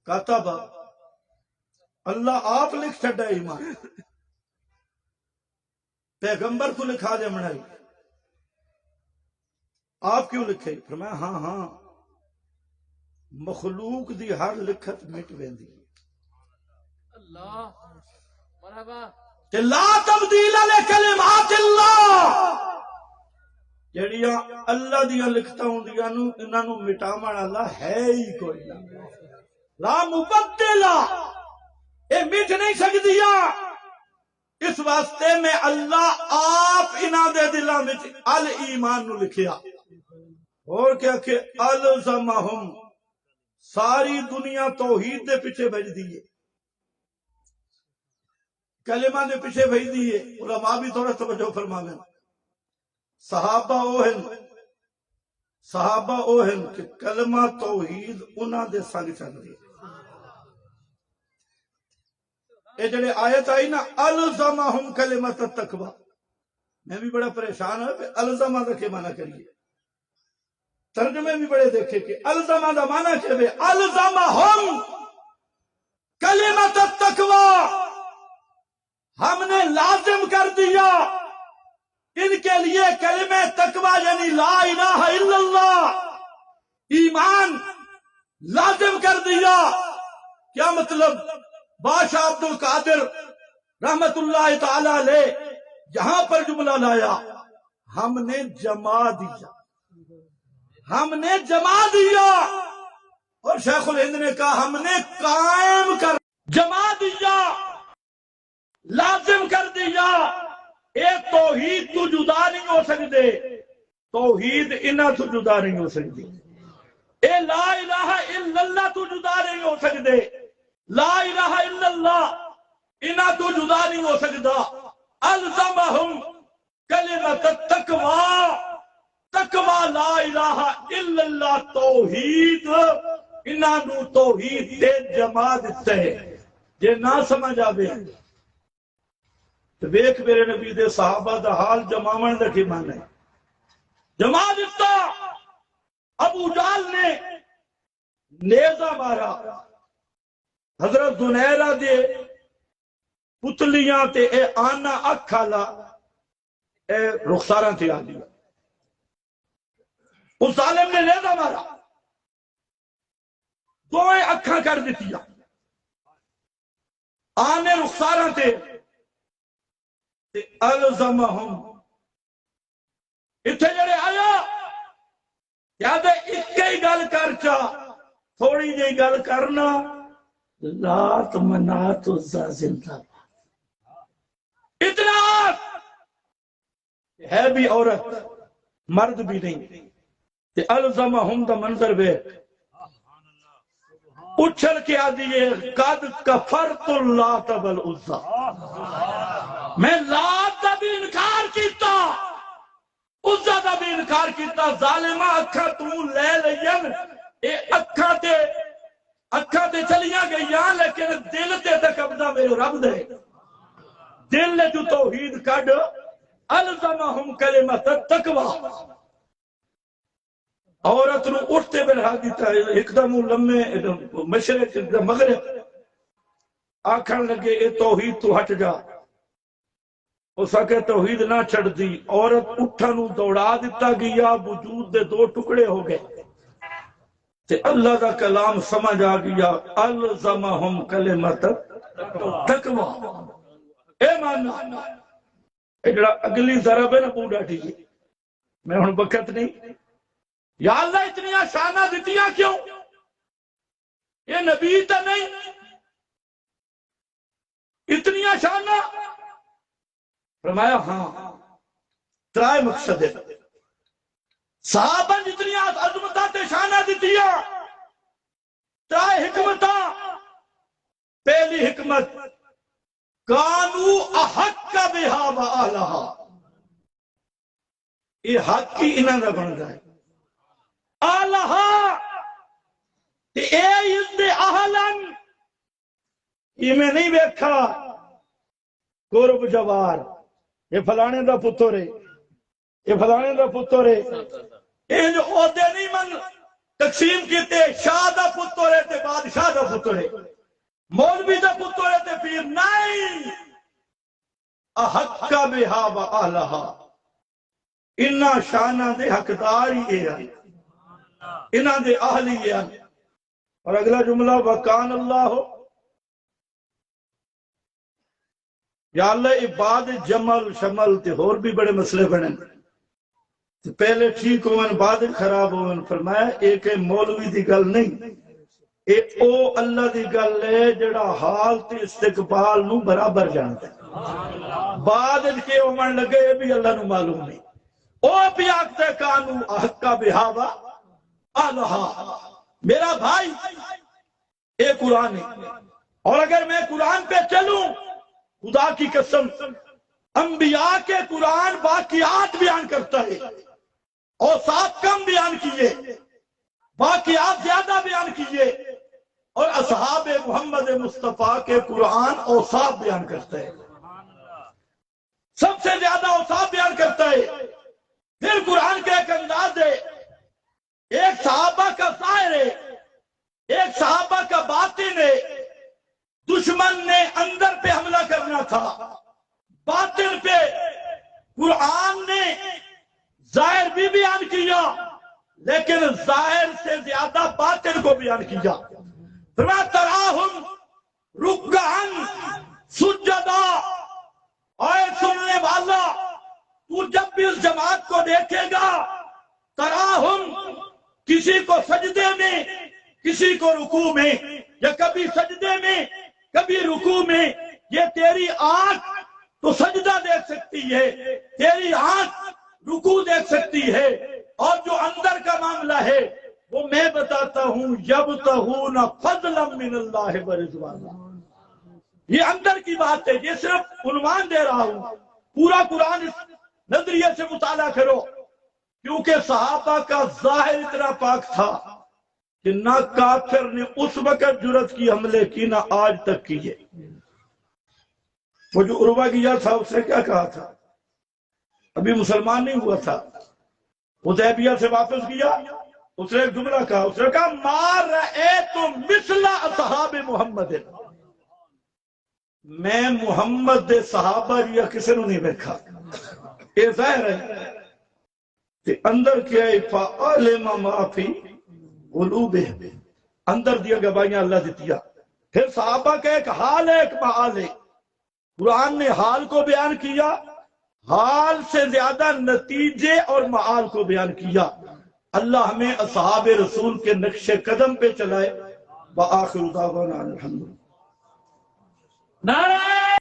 کتب، اللہ آپ لکھ چھڑا ایمان. پیغمبر کو لکھا دے منائی. آپ کیوں لکھے؟ فرمایا ہاں ہاں مخلوق دی ہر لکھت مٹ ویندی. اللہ مرحبا. کہ لا تبدیل لکلمات اللہ. جڑیاں اللہ دیاں لکھتاں ہوندیاں نو انہاں نو مٹاون والا ہے ہی کوئی نہ. لا مبدل، اے مٹ نہیں سکدیاں. اس واسطے میں اللہ آپ انہاں دے دلاں وچ الایمان نو لکھیا. اور کیا کہ الزمہم، ساری دنیا توحید دے پیچھے بھج دیئے، کلمہ دے پیچھے بھج دیئے. علماء بھی تھوڑا توجہ فرماویں. صحابہ اوہن کہ کلمہ توحید انہاں دے سنگ چل دی. اے جڑے آیت آئی نا الزمہم کلمۃ التقوی، میں بھی بڑا پریشان ہوں کہ الزمہ دا کے معنی کریے. ترجمے بھی بڑے دیکھے کہ الزمہ دا معنی کیا ہے. الزمہم کلمۃ التقوی، ہم نے لازم کر دیا ان کے لیے کلمہ تقوی یعنی لا الہ الا اللہ، ایمان لازم کر دیا. کیا مطلب؟ بادشاہ عبد القادر رحمت اللہ تعالی علیہ یہاں پر جملہ لایا ہم نے جما دیا، ہم نے جما دیا. اور شیخ الہند نے کہا ہم نے قائم کر جما دیا، لازم کر دیا. اے توحید تو جدا نہیں ہو سکتے، توحید انہاں تو جدا نہیں ہو سکتی. اے لا الہ الا اللہ تو جدا نہیں ہو سکتے، لا الہ الا اللہ انہاں تو جدا نہیں ہو سکتا. الزمہم کلمۃ التقوی، تقوی لا الہ الا اللہ توحید، انہاں نو توحید دے جما دیتے ہیں. جے نہ سمجھ آوے ویکھ میرے نبی دے صحابہ دا حال جماون دا کی معنی ہے. جما دیتا. ابو جہل نے نیزہ مارا حضرت زنیرہ دے پتلیاں تے اے آنا اکھ والا اے رخساراں تے آ گیا. اس ظالم نے نیزہ مارا، دوئے اکھاں کر دیتیا، آنے رخساراں تے الزمہم. اتھے جڑے آیا یاد ہے ایک ہی گل کر چا تھوڑی جی گل کرنا لات منات عزا زندہ اتنا ہے بھی عورت مرد بھی نہیں کہ الزمہم دا منظر بے اچھل کے آدھیے قد کفرت اللات والعزا میں لات دا بھی انکار کیتا عزا دا بھی انکار کیتا ظالمہ اکھا تو لے لین اے اکھا تے چلیاں گئیاں لیکن دل تے قبضہ میرے رب دے دل نے جو توحید کڈ الزمہم کلمۃ التقوی عورت نو اٹھتے بلہا دیتا ہے ایک دم لمحے مشرق مغرب آکھن لگے اے توحید تو ہٹ جا اس کے توحید نہ چھڑ دی عورت اٹھا نو دوڑا دیتا گیا وجود دے دو ٹکڑے ہو گئے تے اللہ دا کلام سمجھ آ گیا الزمہم کلمۃ التقوی اے ماننا اے جڑا اگلی ضرب ہے نا پورا ٹھیک میں ہن وقت نہیں یا اللہ اتنی شانہ دیتیاں کیوں یہ نبی تا نہیں اتنی شانہ فرمایا ہاں ترائے مقصد ہے صحابہ جتنی عظمتہ تے شانہ دیتیاں ترائے حکمتہ پہلی حکمت کانو احق بہا و آلہا یہ حق کی انہاں دا بن جائے آلہا اے عزت اہلن یہ میں نہیں بیکھا قرب جوار یہ فلانے دا پتر ہے یہ فلانے دا پتر ہے یہ جو عہدے نہیں من تقسیم کیتے شاہ دا پتر ہے تے بادشاہ دا پتر ہے مولوی دا پتر ہے تے پیر نہیں احق بہا و آلہا انہا شانہ دے حقدار ہی ہے انہاں دے اہلی ہے اور اگلا جملہ وکان اللہ ہو یا اللہ عباد جمل شمل تے اور بھی بڑے مسئلے بنے پہلے ٹھیک ہوئن بعد خراب ہوئن فرمایا ایک مولوی دی گل نہیں اے او اللہ دی گل ہے جڑا حال تے استقبال نو برابر جانتا ہے بعد کے عمر لگے بھی اللہ نو معلوم نہیں او بھی آکتے کانو احقا بہاوا آلہا میرا بھائی اے قرآن ہے اور اگر میں قرآن پہ چلوں خدا کی قسم انبیاء کے قرآن واقعات بیان کرتا ہے اوصاف کم بیان کیے واقعات زیادہ بیان کیے اور اصحاب محمد مصطفیٰ کے قرآن اوصاف بیان کرتا ہے سب سے زیادہ اوصاف بیان کرتا ہے پھر قرآن کا ایک انداز ہے ایک صحابہ کا ظاہر ہے ایک صحابہ کا باطن ہے دشمن نے اندر پہ حملہ کرنا تھا باطن پہ قرآن نے ظاہر بھی بیان کیا لیکن ظاہر سے زیادہ باطن کو بیان کیا فرمایا تراہم رکعن سجدہ اے سننے والا تو جب بھی اس جماعت کو دیکھے گا تراہم کسی کو سجدے میں کسی کو رکوع میں یا کبھی سجدے میں کبھی رکوع میں یہ تیری آنکھ تو سجدہ دیکھ سکتی ہے تیری آنکھ رکوع دیکھ سکتی ہے اور جو اندر کا معاملہ ہے وہ میں بتاتا ہوں یبتغون فضلا من اللہ ورضوانا یہ اندر کی بات ہے یہ صرف عنوان دے رہا ہوں پورا قرآن اس نظریے سے مطالعہ کرو کیونکہ صحابہ کا ظاہر اتنا پاک تھا کہ نہ کافر نے اس وقت جرت کی حملے کی نہ آج تک کیے وہ جو عروہ گیا تھا اس نے کیا کہا تھا ابھی مسلمان نہیں ہوا تھا حدیبیہ سے واپس گیا اس نے ایک جملہ کہا اس نے کہا ما رأیت مثل اصحاب محمد میں محمد دے صحابہ یا کسی نے نہیں دیکھا یہ ظاہر ہے کہ اندر کیا ہے فَعَلِمَ مَا فِي قُلُوبِهِمْ اندر دیا گواہیاں اللہ دیتیا پھر صحابہ کا ایک حال ہے ایک معال ہے قرآن نے حال کو بیان کیا حال سے زیادہ نتیجے اور معال کو بیان کیا اللہ ہمیں اصحاب رسول کے نقش قدم پہ چلائے۔ وآخر دعوانا الحمدللہ۔ نعرہ